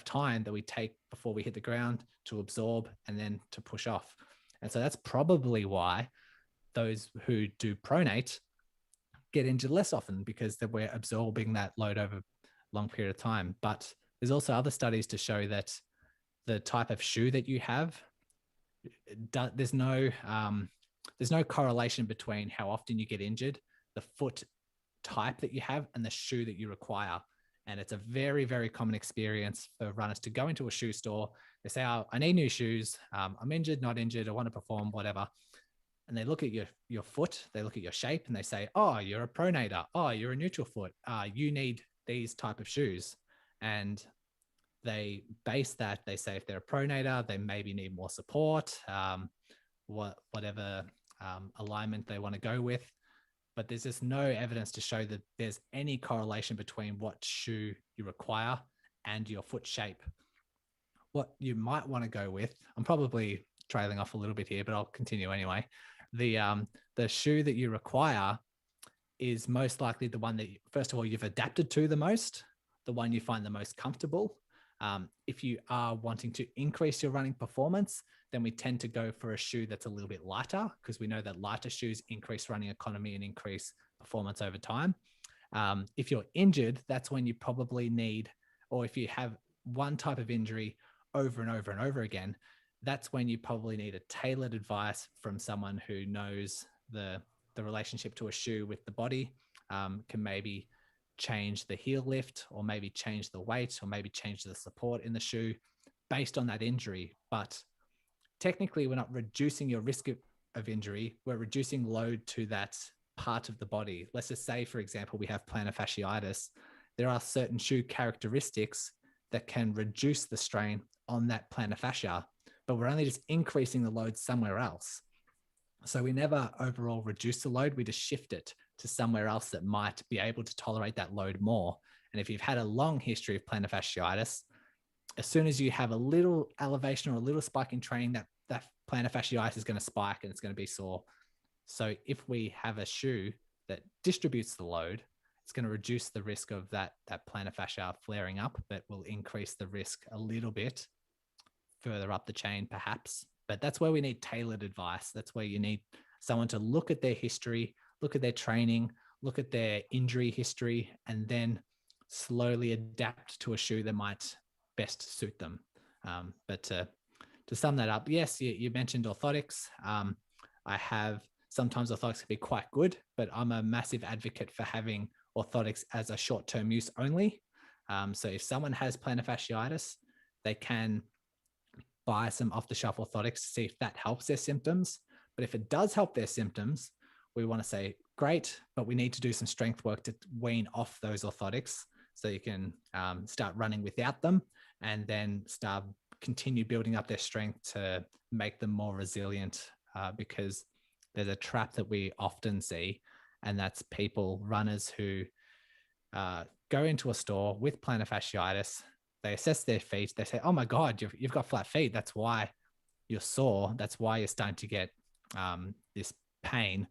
time that we take before we hit the ground to absorb and then to push off. And so that's probably why those who do pronate get injured less often, because we're absorbing that load over a long period of time. But there's also other studies to show that the type of shoe that you have, there's no correlation between how often you get injured, the foot type that you have, and the shoe that you require. And it's a very, very common experience for runners to go into a shoe store. They say, oh, I need new shoes. I'm injured, not injured. I want to perform, whatever. and they look at your foot, they look at your shape, and they say, oh, you're a pronator, oh, you're a neutral foot, you need these type of shoes. And they base that, they say if they're a pronator, they maybe need more support, whatever alignment they want to go with. But there's just no evidence to show that there's any correlation between what shoe you require and your foot shape. What you might want to go with, I'm probably trailing off a little bit here, but I'll continue anyway. The shoe that you require is most likely the one that, first of all, you've adapted to the most, the one you find the most comfortable. If you are wanting to increase your running performance, then we tend to go for a shoe that's a little bit lighter, because we know that lighter shoes increase running economy and increase performance over time. If you're injured, that's when you probably need, or if you have one type of injury over and over and over again, that's when you probably need a tailored advice from someone who knows the relationship to a shoe with the body, can maybe change the heel lift, or maybe change the weight, or maybe change the support in the shoe based on that injury. But technically, we're not reducing your risk of injury. We're reducing load to that part of the body. Let's just say, for example, we have plantar fasciitis. There are certain shoe characteristics that can reduce the strain on that plantar fascia, but we're only just increasing the load somewhere else. So we never overall reduce the load. We just shift it to somewhere else that might be able to tolerate that load more. And if you've had a long history of plantar fasciitis, as soon as you have a little elevation or a little spike in training, that plantar fasciitis is going to spike and it's going to be sore. So if we have a shoe that distributes the load, it's going to reduce the risk of that plantar fascia flaring up, but will increase the risk a little bit further up the chain, perhaps. But that's where we need tailored advice. That's where you need someone to look at their history, look at their training, look at their injury history, and then slowly adapt to a shoe that might best suit them. But to sum that up, yes, you mentioned orthotics. Sometimes orthotics can be quite good, but I'm a massive advocate for having orthotics as a short-term use only. So if someone has plantar fasciitis, they can buy some off-the-shelf orthotics to see if that helps their symptoms. But if it does help their symptoms, we want to say, great, but we need to do some strength work to wean off those orthotics so you can start running without them, and then continue building up their strength to make them more resilient, because there's a trap that we often see, and that's runners who go into a store with plantar fasciitis. They assess their feet. They say, oh my God, you've got flat feet. That's why you're sore. That's why you're starting to get this pain.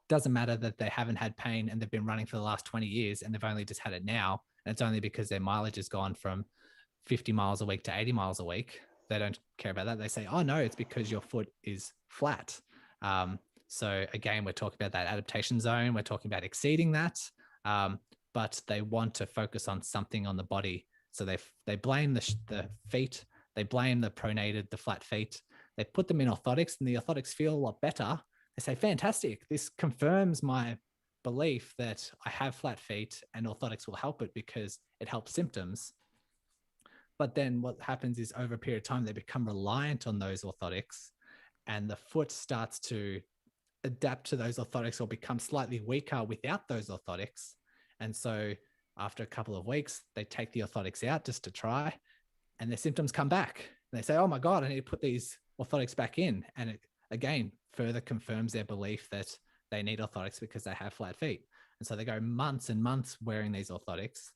Doesn't matter that they haven't had pain and they've been running for the last 20 years and they've only just had it now. And it's only because their mileage has gone from 50 miles a week to 80 miles a week. They don't care about that. They say, oh no, it's because your foot is flat. So again, we're talking about that adaptation zone. We're talking about exceeding that. But they want to focus on something on the body. So they blame the feet. They blame the pronated, the flat feet. They put them in orthotics, and the orthotics feel a lot better. They say, fantastic. This confirms my belief that I have flat feet, and orthotics will help it because it helps symptoms. But then what happens is, over a period of time, they become reliant on those orthotics, and the foot starts to adapt to those orthotics or become slightly weaker without those orthotics. And so after a couple of weeks, they take the orthotics out just to try, and their symptoms come back. And they say, oh my God, I need to put these orthotics back in. And it, again, further confirms their belief that they need orthotics because they have flat feet. And so they go months and months wearing these orthotics,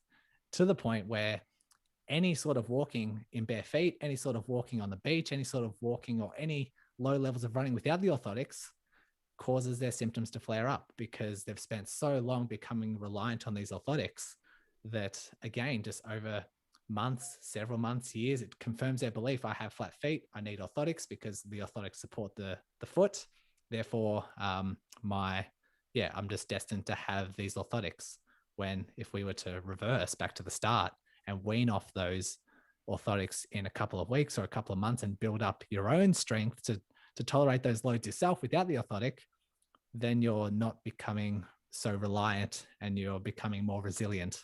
to the point where any sort of walking in bare feet, any sort of walking on the beach, any sort of walking or any low levels of running without the orthotics causes their symptoms to flare up, because they've spent so long becoming reliant on these orthotics that, again, just over months, several months, years, it confirms their belief. I have flat feet. I need orthotics because the orthotics support the foot. Therefore, I'm just destined to have these orthotics. When if we were to reverse back to the start and wean off those orthotics in a couple of weeks or a couple of months and build up your own strength to tolerate those loads yourself without the orthotic, then you're not becoming so reliant and you're becoming more resilient.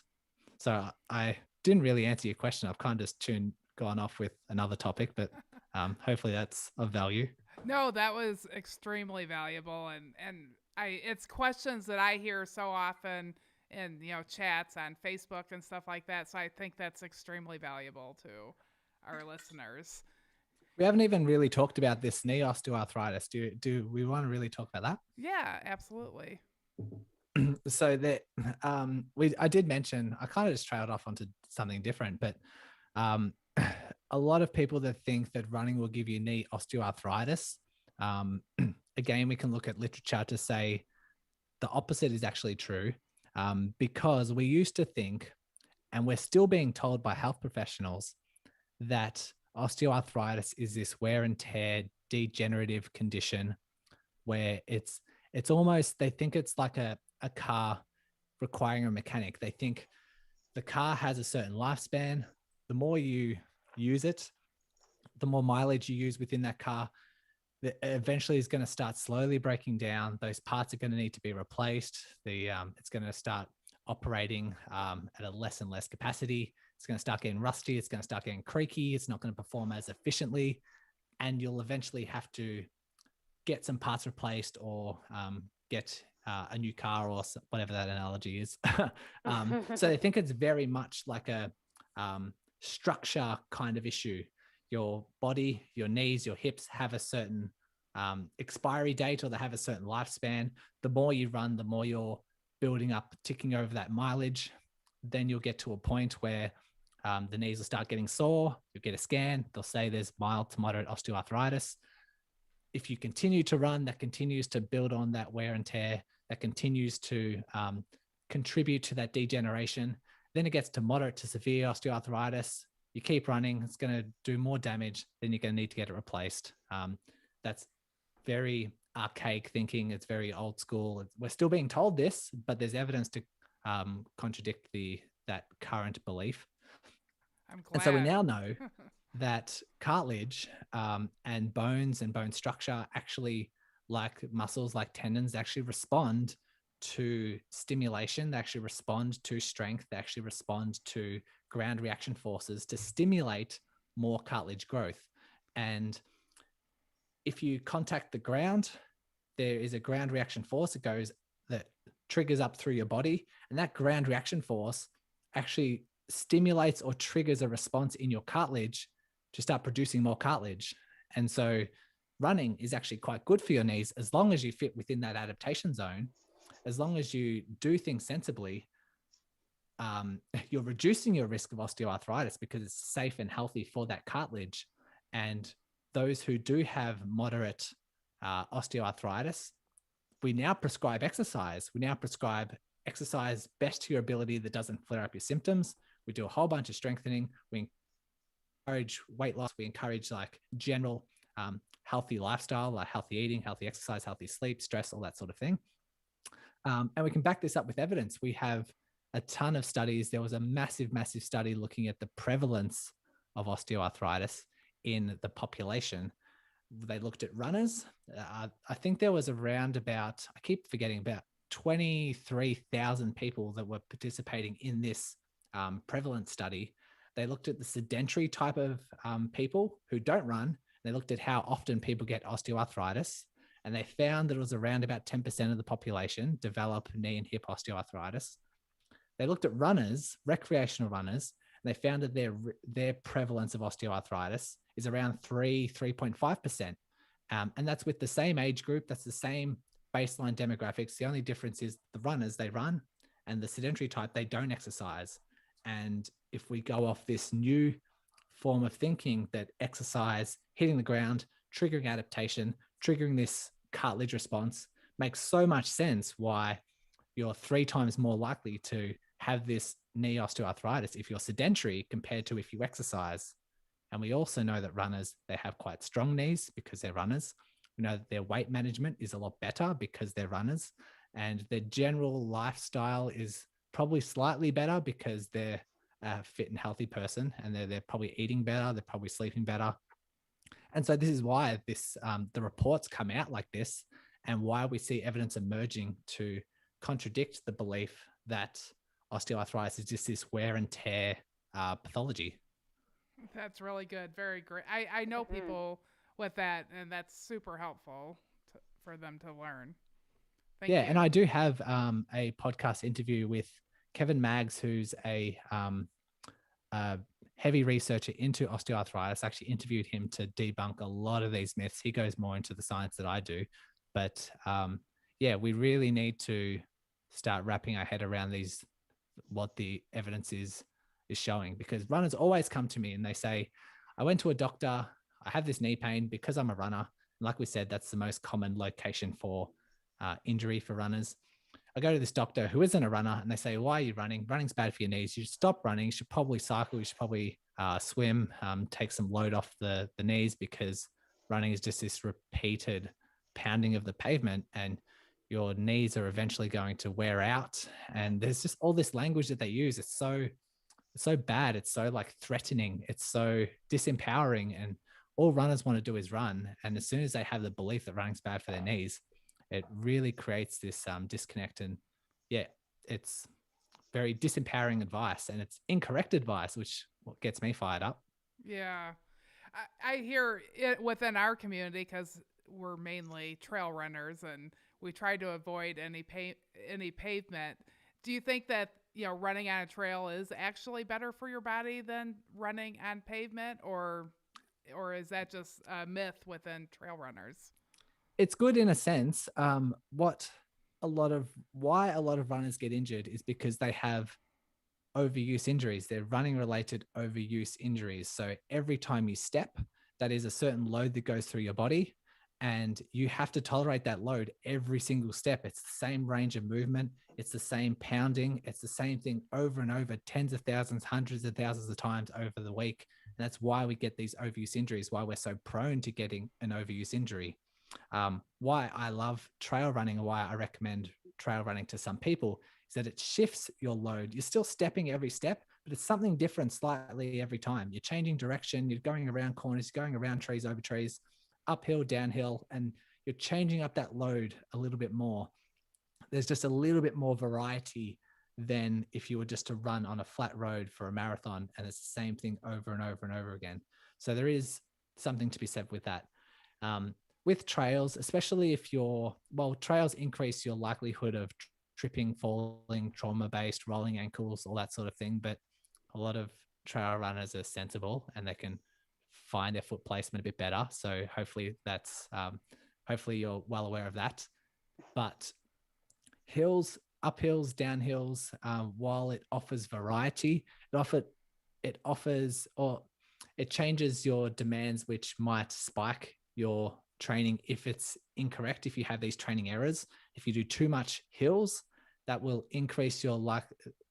So I didn't really answer your question. I've kind of just gone off with another topic, but hopefully that's of value. No, that was extremely valuable, and it's questions that I hear so often in chats on Facebook and stuff like that. So I think that's extremely valuable to our listeners. We haven't even really talked about this knee osteoarthritis. Do we want to really talk about that? Yeah, absolutely. So that I did mention, I kind of just trailed off onto something different, but a lot of people that think that running will give you knee osteoarthritis. Again, we can look at literature to say the opposite is actually true, because we used to think, and we're still being told by health professionals, that osteoarthritis is this wear and tear degenerative condition where it's almost, they think it's like a car requiring a mechanic. They think the car has a certain lifespan. The more you use it, the more mileage you use within that car, that eventually is going to start slowly breaking down. Those parts are going to need to be replaced. It's going to start operating at a less and less capacity. It's going to start getting rusty. It's going to start getting creaky. It's not going to perform as efficiently. And you'll eventually have to get some parts replaced or get a new car or whatever that analogy is. So they think it's very much like a structure kind of issue. Your body, your knees, your hips have a certain expiry date, or they have a certain lifespan. The more you run, the more you're building up, ticking over that mileage. Then you'll get to a point where the knees will start getting sore. You'll get a scan. They'll say there's mild to moderate osteoarthritis. If you continue to run, that continues to build on that wear and tear, that continues to contribute to that degeneration. Then it gets to moderate to severe osteoarthritis. You keep running, it's going to do more damage. Then you're going to need to get it replaced. That's very archaic thinking. It's very old school. We're still being told this, but there's evidence to contradict that current belief. I'm glad. And so we now know that cartilage and bones and bone structure actually, like muscles, like tendons, actually respond to stimulation. They actually respond to strength. They actually respond to ground reaction forces to stimulate more cartilage growth. And if you contact the ground, there is a ground reaction force that triggers up through your body. And that ground reaction force actually stimulates or triggers a response in your cartilage to start producing more cartilage. And so running is actually quite good for your knees as long as you fit within that adaptation zone. As long as you do things sensibly, you're reducing your risk of osteoarthritis because it's safe and healthy for that cartilage. And those who do have moderate osteoarthritis, we now prescribe exercise. We now prescribe exercise best to your ability that doesn't flare up your symptoms. We do a whole bunch of strengthening. We encourage weight loss. We encourage like general healthy lifestyle, like healthy eating, healthy exercise, healthy sleep, stress, all that sort of thing. And we can back this up with evidence. We have a ton of studies. There was a massive, massive study looking at the prevalence of osteoarthritis in the population. They looked at runners. I think there was around about, I keep forgetting, about 23,000 people that were participating in this prevalence study. They looked at the sedentary type of people who don't run. They looked at how often people get osteoarthritis. And they found that it was around about 10% of the population develop knee and hip osteoarthritis. They looked at runners, recreational runners, and they found that their prevalence of osteoarthritis is around 3.5%. And that's with the same age group. That's the same baseline demographics. The only difference is the runners, they run, and the sedentary type, they don't exercise. And if we go off this new form of thinking that exercise, hitting the ground, triggering adaptation, triggering this cartilage response, makes so much sense why you're 3 times more likely to have this knee osteoarthritis if you're sedentary compared to if you exercise. And we also know that runners, they have quite strong knees because they're runners. We know that their weight management is a lot better because they're runners. And their general lifestyle is probably slightly better because they're a fit and healthy person, and they're probably eating better, they're probably sleeping better. And so this is why the reports come out like this, and why we see evidence emerging to contradict the belief that osteoarthritis is just this wear and tear pathology. That's really good. Very great. I know people with that, and that's super helpful for them to learn. Thank Yeah, you. and I do have a podcast interview with Kevin Maggs, who's a heavy researcher into osteoarthritis. I actually interviewed him to debunk a lot of these myths. He goes more into the science that I do. But yeah, we really need to start wrapping our head around what the evidence is showing, because runners always come to me and they say, I went to a doctor, I have this knee pain because I'm a runner. And like we said, that's the most common location for injury for runners. I go to this doctor who isn't a runner and they say, why are you running? Running's bad for your knees. You should stop running. You should probably cycle. You should probably swim, take some load off the knees, because running is just this repeated pounding of the pavement and your knees are eventually going to wear out. And there's just all this language that they use. It's so bad. It's so like threatening. It's so disempowering. And all runners want to do is run. And as soon as they have the belief that running's bad for their knees, it really creates this disconnect. And yeah, it's very disempowering advice, and it's incorrect advice, which what gets me fired up. Yeah. I hear it within our community, because we're mainly trail runners and we try to avoid any pavement. Do you think that, running on a trail is actually better for your body than running on pavement, or is that just a myth within trail runners? It's good in a sense. Why a lot of runners get injured is because they have overuse injuries. They're running related overuse injuries. So every time you step, that is a certain load that goes through your body, and you have to tolerate that load every single step. It's the same range of movement. It's the same pounding. It's the same thing over and over, tens of thousands, hundreds of thousands of times over the week. And that's why we get these overuse injuries, why we're so prone to getting an overuse injury. Why I love trail running, and why I recommend trail running to some people, is that it shifts your load. You're still stepping every step, but it's something different slightly every time. You're changing direction. You're going around corners, going around trees, over trees, uphill, downhill, and you're changing up that load a little bit more. There's just a little bit more variety than if you were just to run on a flat road for a marathon, and it's the same thing over and over and over again. So there is something to be said with that. With trails, especially if trails increase your likelihood of tripping, falling, trauma-based, rolling ankles, all that sort of thing. But a lot of trail runners are sensible and they can find their foot placement a bit better. So hopefully hopefully you're well aware of that. But hills, uphills, downhills, while it offers variety, it changes your demands, which might spike your training if it's incorrect, if you have these training errors. If you do too much hills, that will increase your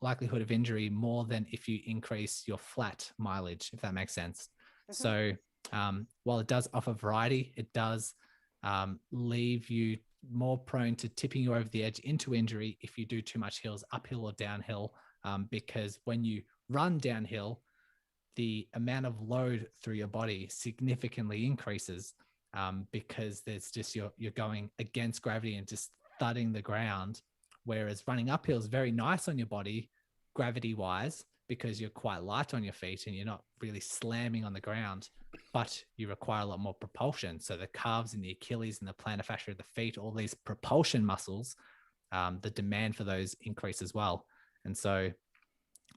likelihood of injury more than if you increase your flat mileage, if that makes sense. Mm-hmm. So while it does offer variety, it does leave you more prone to tipping you over the edge into injury if you do too much hills, uphill or downhill, because when you run downhill, the amount of load through your body significantly increases, because there's just you're going against gravity and just thudding the ground. Whereas running uphill is very nice on your body, gravity wise, because you're quite light on your feet and you're not really slamming on the ground, but you require a lot more propulsion. So the calves and the Achilles and the plantar fascia of the feet, all these propulsion muscles, the demand for those increase as well. And so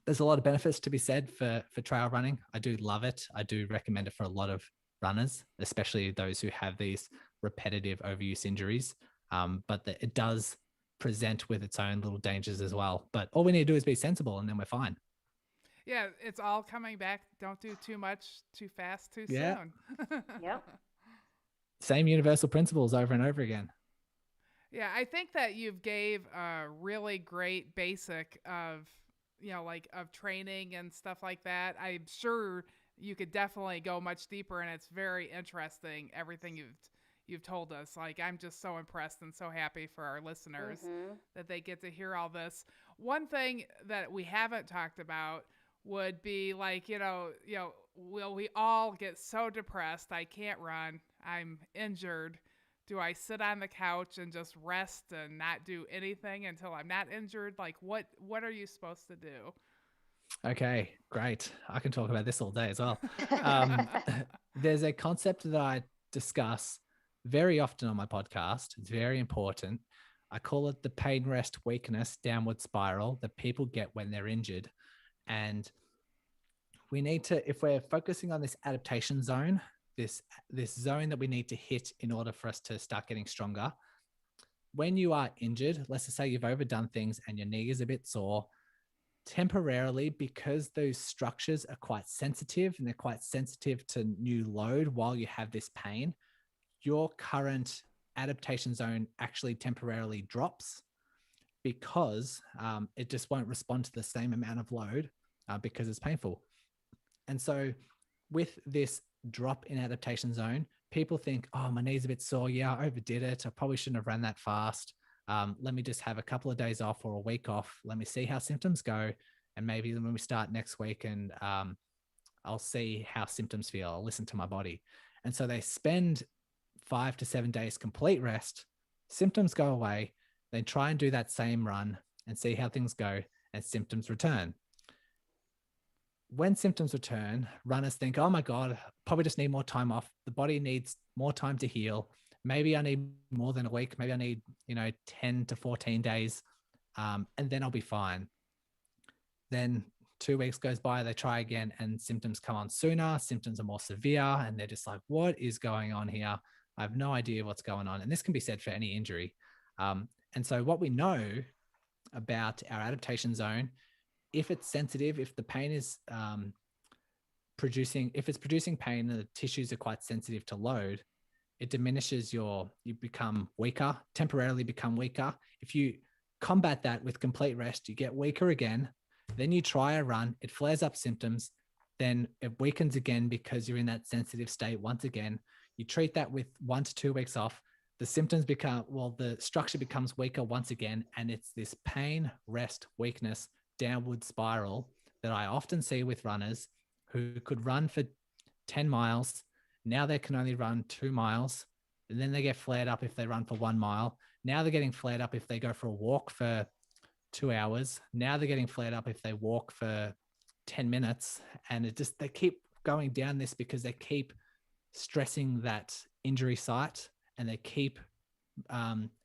there's a lot of benefits to be said for trail running. I do love it. I do recommend it for a lot of runners, especially those who have these repetitive overuse injuries. But it does present with its own little dangers as well. But all we need to do is be sensible, and then we're fine. Yeah, it's all coming back. Don't do too much, too fast, too soon. Yep. Same universal principles over and over again. Yeah, I think that you've gave a really great basic of, of training and stuff like that. I'm sure you could definitely go much deeper, and it's very interesting, everything you've told us. Like, I'm just so impressed and so happy for our listeners that they get to hear all this. One thing that we haven't talked about would be like, we all get so depressed. I can't run. I'm injured. Do I sit on the couch and just rest and not do anything until I'm not injured? Like, what are you supposed to do? Okay, great. I can talk about this all day as well. There's a concept that I discuss very often on my podcast. It's very important. I call it the pain, rest, weakness, downward spiral that people get when they're injured. And we need to, if we're focusing on this adaptation zone, this zone that we need to hit in order for us to start getting stronger. When you are injured, let's just say you've overdone things and your knee is a bit sore, temporarily, because those structures are quite sensitive and they're quite sensitive to new load while you have this pain, your current adaptation zone actually temporarily drops because it just won't respond to the same amount of load because it's painful. And so with this drop in adaptation zone, people think, oh, my knee's a bit sore. Yeah, I overdid it. I probably shouldn't have ran that fast. Let me just have a couple of days off or a week off. Let me see how symptoms go. And maybe when we start next week and I'll see how symptoms feel. I'll listen to my body. And so they spend 5 to 7 days complete rest. Symptoms go away. They try and do that same run and see how things go, and symptoms return. When symptoms return, runners think, oh my God, probably just need more time off. The body needs more time to heal. Maybe I need more than a week. Maybe I need, 10 to 14 days, and then I'll be fine. Then 2 weeks goes by, they try again, and symptoms come on sooner. Symptoms are more severe, and they're just like, what is going on here? I have no idea what's going on. And this can be said for any injury. And so what we know about our adaptation zone, if it's sensitive, if the pain is producing pain and the tissues are quite sensitive to load, it diminishes you become weaker, temporarily become weaker. If you combat that with complete rest, you get weaker again. Then you try a run, it flares up symptoms, then it weakens again because you're in that sensitive state once again. You treat that with 1 to 2 weeks off. The symptoms the structure becomes weaker once again. And it's this pain, rest, weakness, downward spiral that I often see with runners who could run for 10 miles. Now they can only run 2 miles. And then they get flared up if they run for 1 mile. Now they're getting flared up if they go for a walk for 2 hours. Now they're getting flared up if they walk for 10 minutes. And they keep going down this because they keep stressing that injury site, and they keep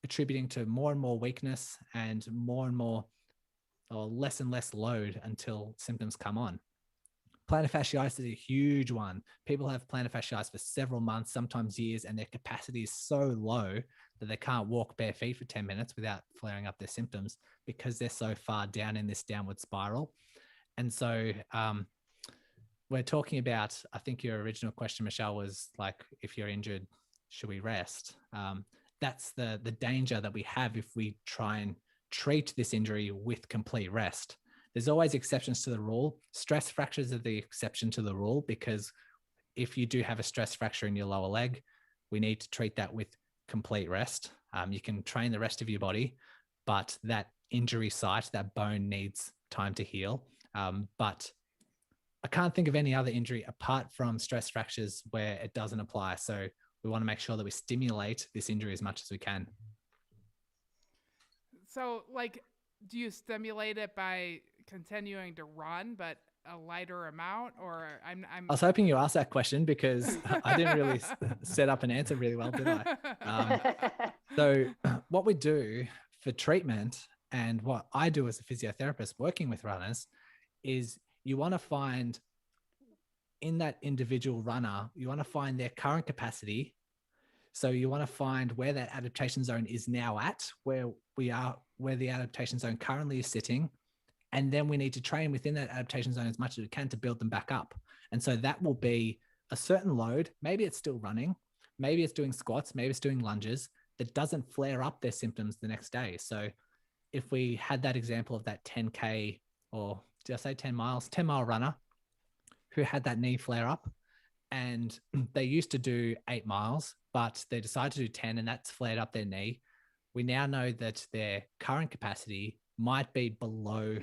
attributing to more and more weakness and more or less and less load until symptoms come on. Plantar fasciitis is a huge one. People have plantar fasciitis for several months, sometimes years, and their capacity is so low that they can't walk bare feet for 10 minutes without flaring up their symptoms because they're so far down in this downward spiral. And so we're talking about, I think your original question, Michelle, was like, if you're injured, should we rest? That's the danger that we have if we try and treat this injury with complete rest. There's always exceptions to the rule. Stress fractures are the exception to the rule, because if you do have a stress fracture in your lower leg, we need to treat that with complete rest. You can train the rest of your body, but that injury site, that bone, needs time to heal. But I can't think of any other injury apart from stress fractures where it doesn't apply. So we want to make sure that we stimulate this injury as much as we can. So, do you stimulate it by continuing to run, but a lighter amount? Or I was hoping you asked that question because I didn't really set up an answer really well, did I? So what we do for treatment, and what I do as a physiotherapist working with runners, is you want to find in that individual runner, you want to find their current capacity. So you want to find where that adaptation zone is now at, where the adaptation zone currently is sitting. And then we need to train within that adaptation zone as much as we can to build them back up. And so that will be a certain load. Maybe it's still running. Maybe it's doing squats. Maybe it's doing lunges that doesn't flare up their symptoms the next day. So if we had that example of that 10K, or did I say 10 miles, 10-mile runner who had that knee flare up, and they used to do 8 miles, but they decided to do 10, and that's flared up their knee. We now know that their current capacity might be below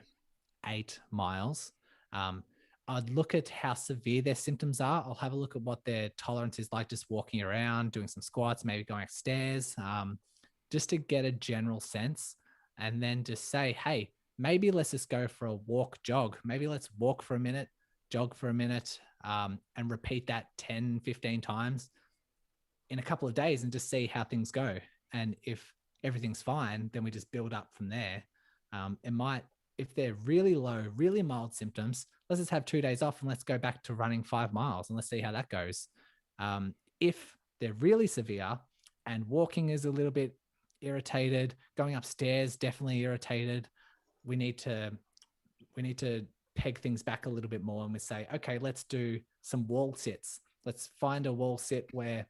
8 miles. I'd look at how severe their symptoms are. I'll have a look at what their tolerance is like, just walking around, doing some squats, maybe going upstairs, just to get a general sense. And then just say, hey, maybe let's just go for a walk, jog. Maybe let's walk for a minute, jog for a minute, and repeat that 10, 15 times. in a couple of days and just see how things go. And if everything's fine, then we just build up from there. If they're really low, really mild symptoms, let's just have 2 days off and let's go back to running 5 miles and let's see how that goes. If they're really severe and walking is a little bit irritated, going upstairs, definitely irritated, we need to peg things back a little bit more, and we say, okay, let's do some wall sits. Let's find a wall sit where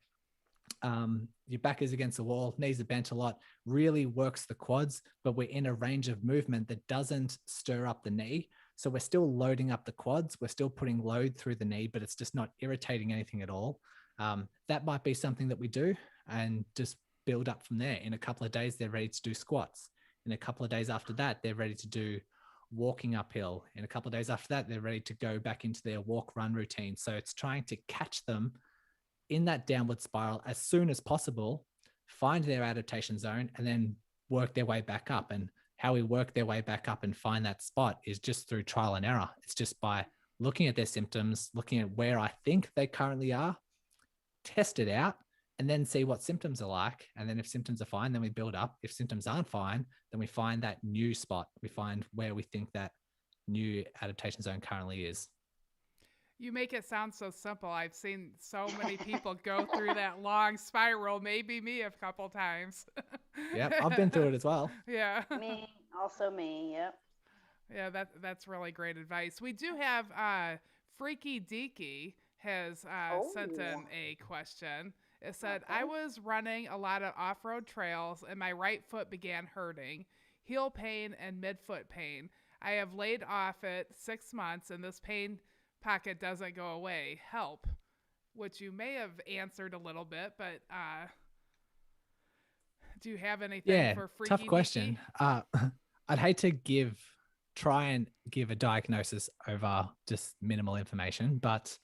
your back is against the wall, knees are bent a lot, really works the quads, but we're in a range of movement that doesn't stir up the knee. So we're still loading up the quads, we're still putting load through the knee, but it's just not irritating anything at all. That might be something that we do and just build up from there. In a couple of days, they're ready to do squats. In a couple of days after that, they're ready to do walking uphill. In a couple of days after that, they're ready to go back into their walk-run routine. So it's trying to catch them in that downward spiral as soon as possible, find their adaptation zone, and then work their way back up. And how we work their way back up and find that spot is just through trial and error. It's just by looking at their symptoms, looking at where I think they currently are, test it out, and then see what symptoms are like. And then if symptoms are fine, then we build up. If symptoms aren't fine, then we find that new spot. We find where we think that new adaptation zone currently is. You make it sound so simple. I've seen so many people go through that long spiral, maybe me a couple times. Yep, I've been through it as well. Yeah. Me, yep. Yeah, that's really great advice. We do have Freaky Deaky has sent in a question. It said, Okay. I was running a lot of off-road trails and my right foot began hurting, heel pain and midfoot pain. I have laid off it 6 months and this pain pocket doesn't go away. Help. Which you may have answered a little bit, but do you have anything for Freaky tough question. I'd hate to try and give a diagnosis over just minimal information, but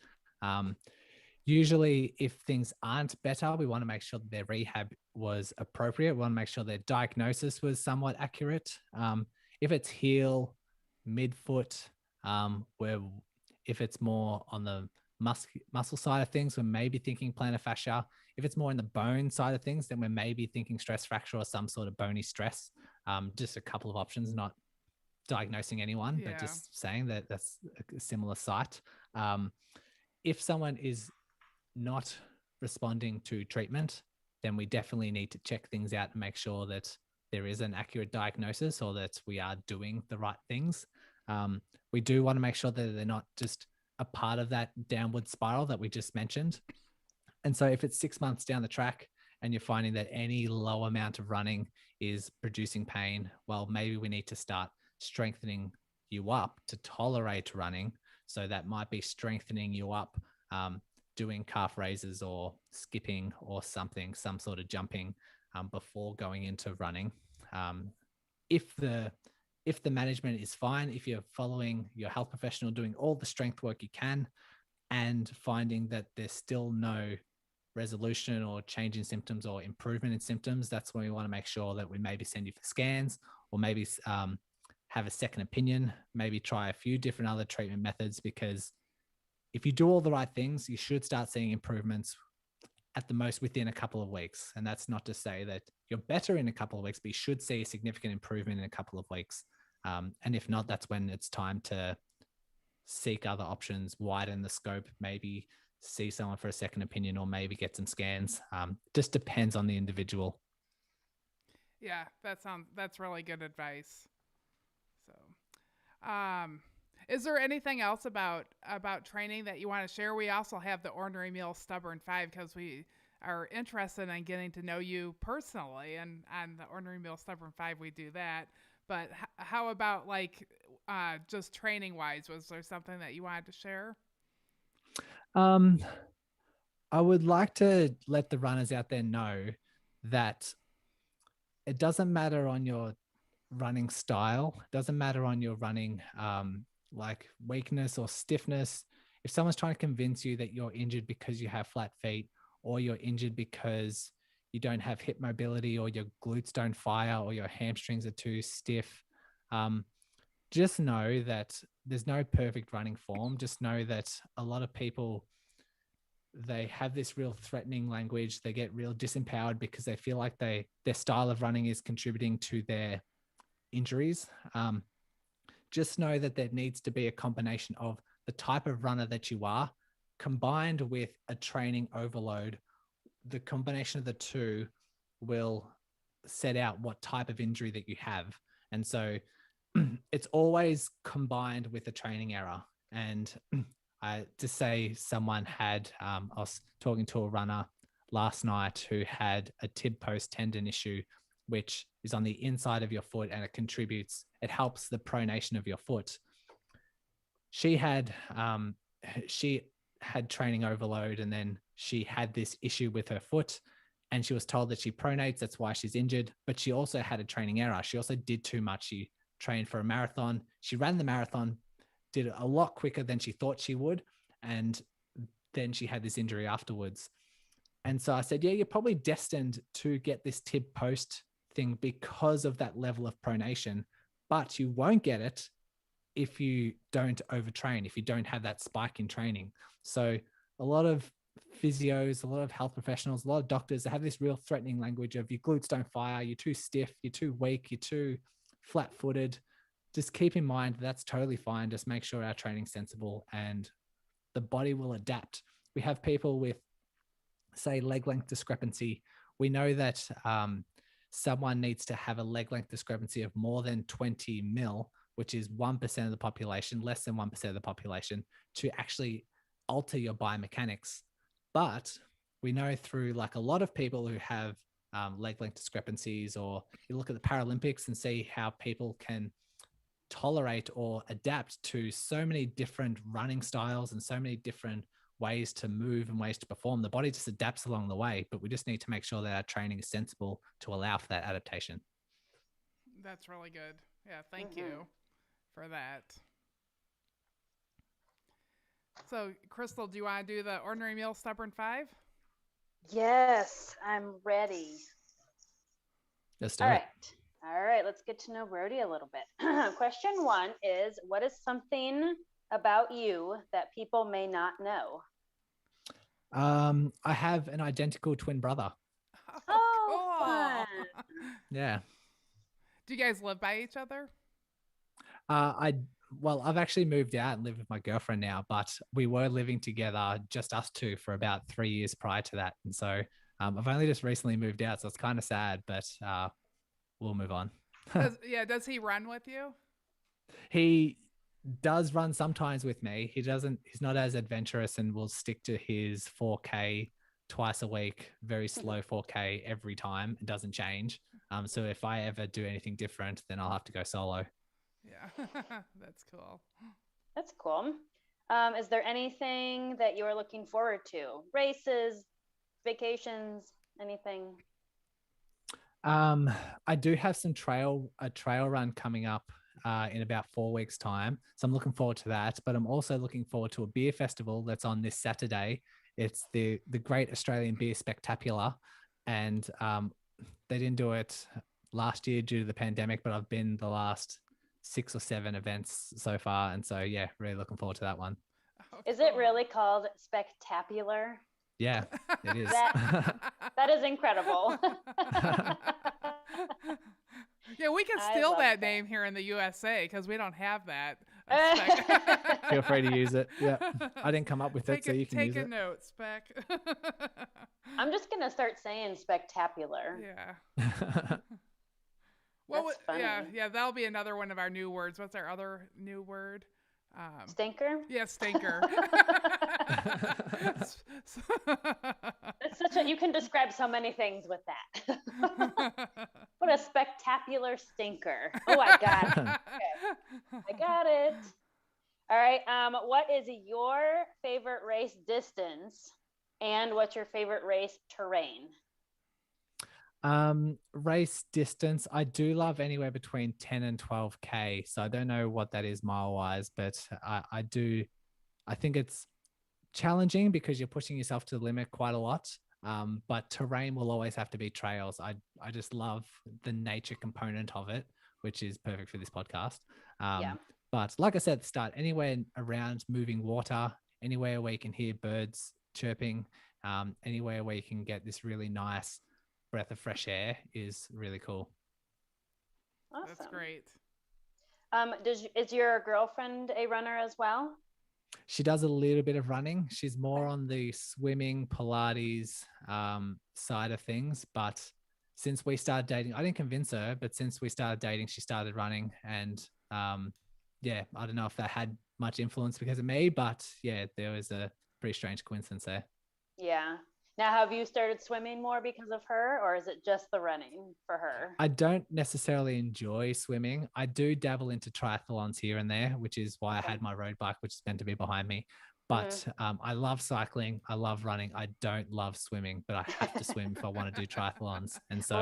usually if things aren't better, we want to make sure that their rehab was appropriate. We want to make sure their diagnosis was somewhat accurate. If it's heel, midfoot, if it's more on the muscle side of things, we're maybe thinking plantar fascia. If it's more in the bone side of things, then we're maybe thinking stress fracture or some sort of bony stress. Just a couple of options, not diagnosing anyone, but just saying that that's a similar site. If someone is not responding to treatment, then we definitely need to check things out and make sure that there is an accurate diagnosis or that we are doing the right things. We do want to make sure that they're not just a part of that downward spiral that we just mentioned. And so if it's 6 months down the track and you're finding that any low amount of running is producing pain, well, maybe we need to start strengthening you up to tolerate running. So that might be strengthening you up, doing calf raises or skipping or something, some sort of jumping before going into running. If the management is fine, if you're following your health professional, doing all the strength work you can, and finding that there's still no resolution or change in symptoms or improvement in symptoms, that's when we want to make sure that we maybe send you for scans or maybe have a second opinion, maybe try a few different other treatment methods, because if you do all the right things, you should start seeing improvements at the most within a couple of weeks. And that's not to say that you're better in a couple of weeks, but you should see a significant improvement in a couple of weeks. And if not, that's when it's time to seek other options, widen the scope, maybe see someone for a second opinion or maybe get some scans. Just depends on the individual. Yeah, that's really good advice. So, is there anything else about training that you want to share? We also have the Ornery Mule Stubborn 5 because we are interested in getting to know you personally, and on the Ornery Mule Stubborn 5 we do that. But how about just training wise? Was there something that you wanted to share? I would like to let the runners out there know that it doesn't matter on your running style, it doesn't matter on your running like weakness or stiffness. If someone's trying to convince you that you're injured because you have flat feet, or you're injured because you don't have hip mobility, or your glutes don't fire, or your hamstrings are too stiff, just know that there's no perfect running form. Just know that a lot of people they have this real threatening language. They get real disempowered because they feel like their style of running is contributing to their injuries. Just know that there needs to be a combination of the type of runner that you are combined with a training overload. The combination of the two will set out what type of injury that you have. And so it's always combined with a training error. And to say someone had, I was talking to a runner last night who had a tib post tendon issue, which is on the inside of your foot, and it helps the pronation of your foot. She had training overload, and then she had this issue with her foot, and she was told that she pronates. That's why she's injured. But she also had a training error. She also did too much. She trained for a marathon. She ran the marathon, did it a lot quicker than she thought she would. And then she had this injury afterwards. And so I said, yeah, you're probably destined to get this tib post thing because of that level of pronation, but you won't get it if you don't overtrain, if you don't have that spike in training. So a lot of physios, a lot of health professionals, a lot of doctors, they have this real threatening language of your glutes don't fire, you're too stiff, you're too weak, you're too flat-footed. Just keep in mind that's totally fine. Just make sure our training's sensible and the body will adapt. We have people with, say, leg length discrepancy. We know that someone needs to have a leg length discrepancy of more than 20 mil, which is 1% of the population, less than 1% of the population, to actually alter your biomechanics. But we know through like a lot of people who have leg length discrepancies, or you look at the Paralympics and see how people can tolerate or adapt to so many different running styles and so many different ways to move and ways to perform. The body just adapts along the way, but we just need to make sure that our training is sensible to allow for that adaptation. That's really good. Yeah, thank you for that. So, Crystal, do you want to do the Ornery Mule Stubborn 5? Yes, I'm ready. Let's do it. All right, let's get to know Brodie a little bit. Question 1 is, what is something about you that people may not know? I have an identical twin brother. Oh, cool. fun. Yeah. Do you guys live by each other? I've actually moved out and live with my girlfriend now, but we were living together, just us two, for about 3 years prior to that. And so I've only just recently moved out, so it's kind of sad, but we'll move on. Does he run with you? He does run sometimes with me. He's not as adventurous and will stick to his 4K twice a week, very slow 4K every time. It doesn't change. So if I ever do anything different, then I'll have to go solo. Yeah, that's cool. That's cool. Is there anything that you're looking forward to? Races, vacations, anything? I do have a trail run coming up in about 4 weeks' time. So I'm looking forward to that. But I'm also looking forward to a beer festival that's on this Saturday. It's the Great Australian Beer Spectacular. And they didn't do it last year due to the pandemic, but I've been the last 6 or 7 events so far. And so, yeah, really looking forward to that one. Oh, Is it really called Spectacular? Yeah, it is. That is incredible. Yeah, we can steal that name here in the USA because we don't have that. Feel free to use it. Yeah, I didn't come up with it, so you can use it. Take a note, Spec. I'm just gonna start saying spectacular. Yeah. That's funny. Yeah, that'll be another one of our new words. What's our other new word? Stinker? Yeah, stinker. It's you can describe so many things with that. What a spectacular stinker. Oh, I got it. Okay. I got it. All right. What is your favorite race distance and what's your favorite race terrain? Race distance, I do love anywhere between 10 and 12K. So I don't know what that is mile wise, but I think it's challenging because you're pushing yourself to the limit quite a lot. But terrain will always have to be trails. I just love the nature component of it, which is perfect for this podcast. But like I said at the start, anywhere around moving water, anywhere where you can hear birds chirping, anywhere where you can get this really nice breath of fresh air is really cool. Awesome. That's great. Is your girlfriend a runner as well? She does a little bit of running. She's more on the swimming, Pilates side of things. But since we started dating, I didn't convince her, but since we started dating, she started running. And yeah, I don't know if that had much influence because of me, but yeah, there was a pretty strange coincidence there. Yeah. Now, have you started swimming more because of her, or is it just the running for her? I don't necessarily enjoy swimming. I do dabble into triathlons here and there, which is why I had my road bike, which is meant to be behind me. But I love cycling. I love running. I don't love swimming, but I have to swim if I want to do triathlons. And so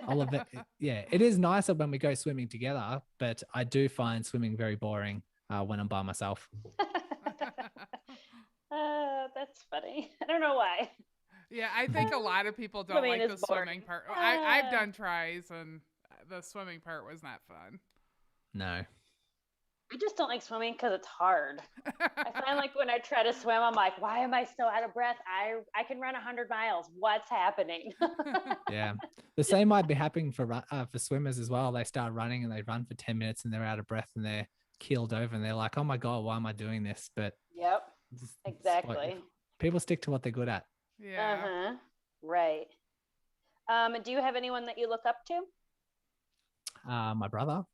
all of it, yeah, it is nicer when we go swimming together, but I do find swimming very boring when I'm by myself. That's funny. I don't know why. Yeah, I think a lot of people don't like the swimming part. I've done tries, and the swimming part was not fun. No. I just don't like swimming because it's hard. I find like when I try to swim, I'm like, why am I still out of breath? I can run 100 miles. What's happening? Yeah. The same might be happening for swimmers as well. They start running and they run for 10 minutes and they're out of breath and they're keeled over and they're like, oh my God, why am I doing this? But yep, exactly. People stick to what they're good at. Yeah. Right. Do you have anyone that you look up to? My brother.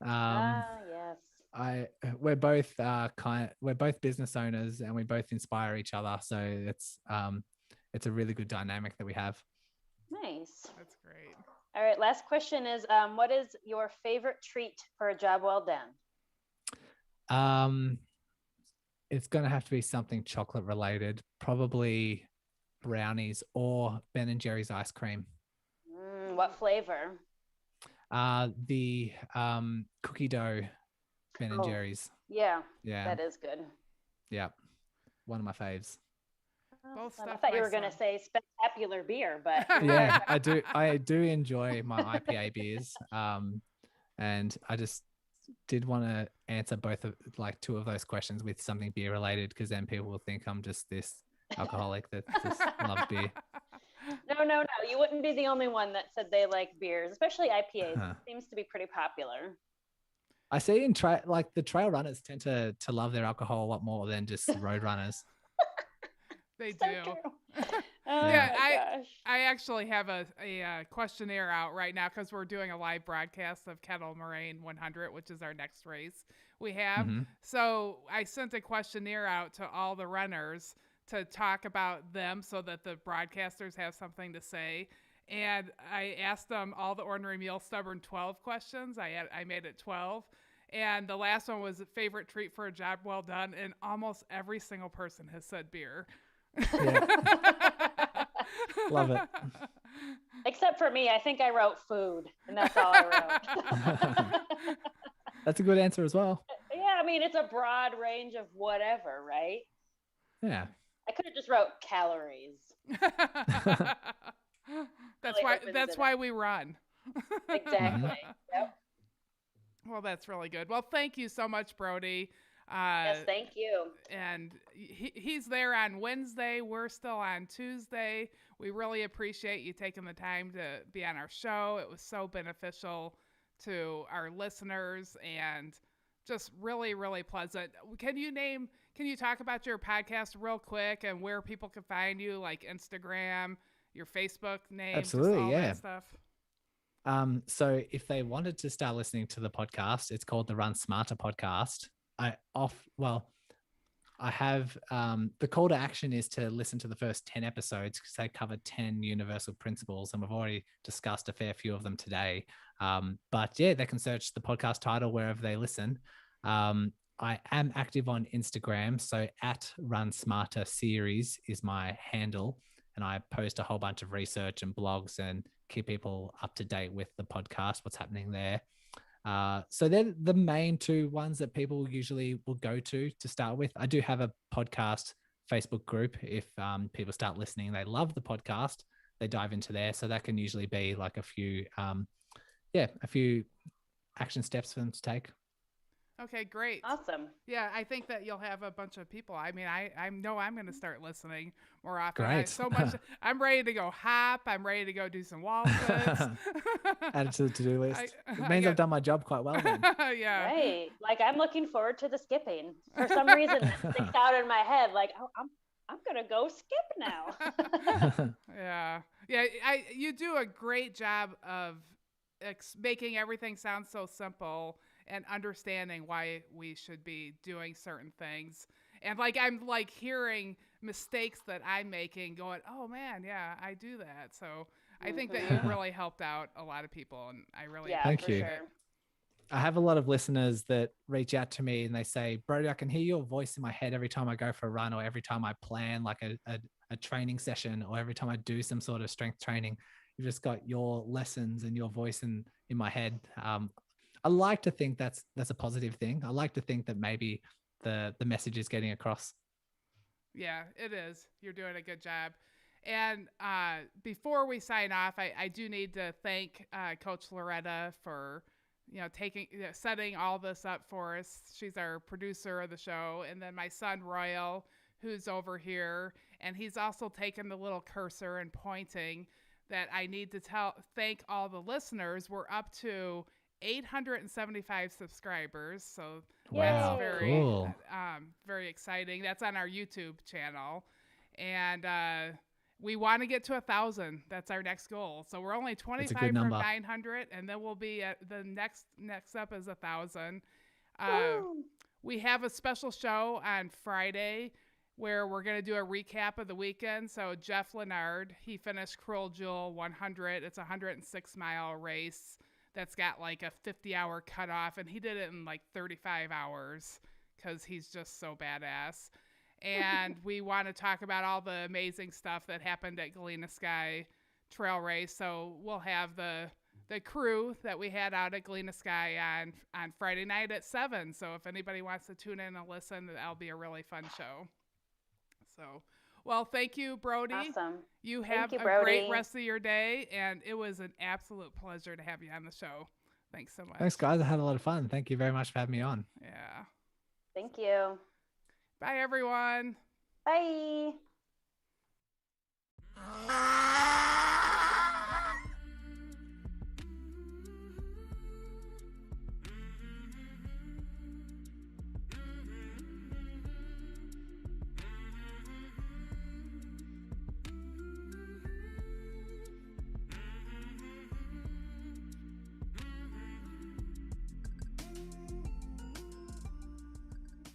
Yes. We're both business owners and we both inspire each other. So it's a really good dynamic that we have. Nice. That's great. All right. Last question is, what is your favorite treat for a job well done? It's going to have to be something chocolate related, probably brownies or Ben & Jerry's ice cream. What flavor? The cookie dough Ben & Jerry's. Yeah, that is good. Yeah, one of my faves. I thought you were going to say spectacular beer, but yeah, I do enjoy my IPA beers. And I just did want to answer two of those questions with something beer related, because then people will think I'm just this alcoholic that just loves beer. No. You wouldn't be the only one that said they like beers, especially IPAs. It seems to be pretty popular. I see in the trail runners tend to love their alcohol a lot more than just road runners. They so do. Yeah, I actually have a questionnaire out right now because we're doing a live broadcast of Kettle Moraine 100, which is our next race we have. Mm-hmm. So I sent a questionnaire out to all the runners to talk about them so that the broadcasters have something to say. And I asked them all the Ornery Mule Stubborn 12 questions. I made it 12. And the last one was favorite treat for a job well done. And almost every single person has said beer. Yeah. Love it. Except for me, I think I wrote food, and that's all I wrote. That's a good answer as well. Yeah, I mean, it's a broad range of whatever, right? Yeah. I could have just wrote calories. That's why we run. Exactly. Yep. Well, that's really good. Well, thank you so much, Brodie. Yes, thank you. And he's there on Wednesday. We're still on Tuesday. We really appreciate you taking the time to be on our show. It was so beneficial to our listeners and just really, really pleasant. Can you talk about your podcast real quick and where people can find you, like Instagram, your Facebook name? Absolutely, just all that stuff? So if they wanted to start listening to the podcast, it's called the Run Smarter podcast. I have the call to action is to listen to the first 10 episodes because they cover 10 universal principles, and we've already discussed a fair few of them today. But yeah, they can search the podcast title wherever they listen. I am active on Instagram, so @RunSmarter Series is my handle, and I post a whole bunch of research and blogs and keep people up to date with the podcast, what's happening there. So they're the main two ones that people usually will go to start with. I do have a podcast Facebook group. If people start listening, they love the podcast, they dive into there. So that can usually be like a few action steps for them to take. Okay, great. Awesome. Yeah, I think that you'll have a bunch of people. I mean, I know I'm going to start listening more often. Great. So much. I'm ready to go hop. I'm ready to go do some wall sits. Add it to the to-do list. It I means got- I've done my job quite well then. Yeah. Right. Like I'm looking forward to the skipping. For some reason that sticks out in my head. Like, oh, I'm gonna go skip now. Yeah. Yeah. You do a great job of making everything sound so simple and understanding why we should be doing certain things. And like I'm like hearing mistakes that I'm making going, oh man, yeah, I do that. So I think that you really helped out a lot of people, and I really Thank for you. Sure. I have a lot of listeners that reach out to me and they say, Brodie, I can hear your voice in my head every time I go for a run, or every time I plan like a training session, or every time I do some sort of strength training. You've just got your lessons and your voice in my head. I like to think that's a positive thing. I like to think that maybe the message is getting across. Yeah, it is. You're doing a good job. And before we sign off, I do need to thank Coach Loretta for, setting all this up for us. She's our producer of the show. And then my son, Royal, who's over here. And he's also taken the little cursor and pointing that I need to thank all the listeners. We're up to 875 subscribers. So Wow, that's cool. very exciting. That's on our YouTube channel. And we want to get to 1,000. That's our next goal. So we're only 25 from number. 900, and then we'll be at the next up is 1,000. We have a special show on Friday where we're going to do a recap of the weekend. So Jeff Lennard, he finished Cruel Jewel 100. It's a 106-mile race that's got like a 50-hour cutoff, and he did it in like 35 hours because he's just so badass. And we want to talk about all the amazing stuff that happened at Galena Sky Trail Race. So we'll have the crew that we had out at Galena Sky on Friday night at 7. So if anybody wants to tune in and listen, that'll be a really fun show. So, well, thank you, Brodie. Awesome. You have a great rest of your day, and it was an absolute pleasure to have you on the show. Thanks so much. Thanks, guys. I had a lot of fun. Thank you very much for having me on. Yeah. Thank you. Bye, everyone. Bye.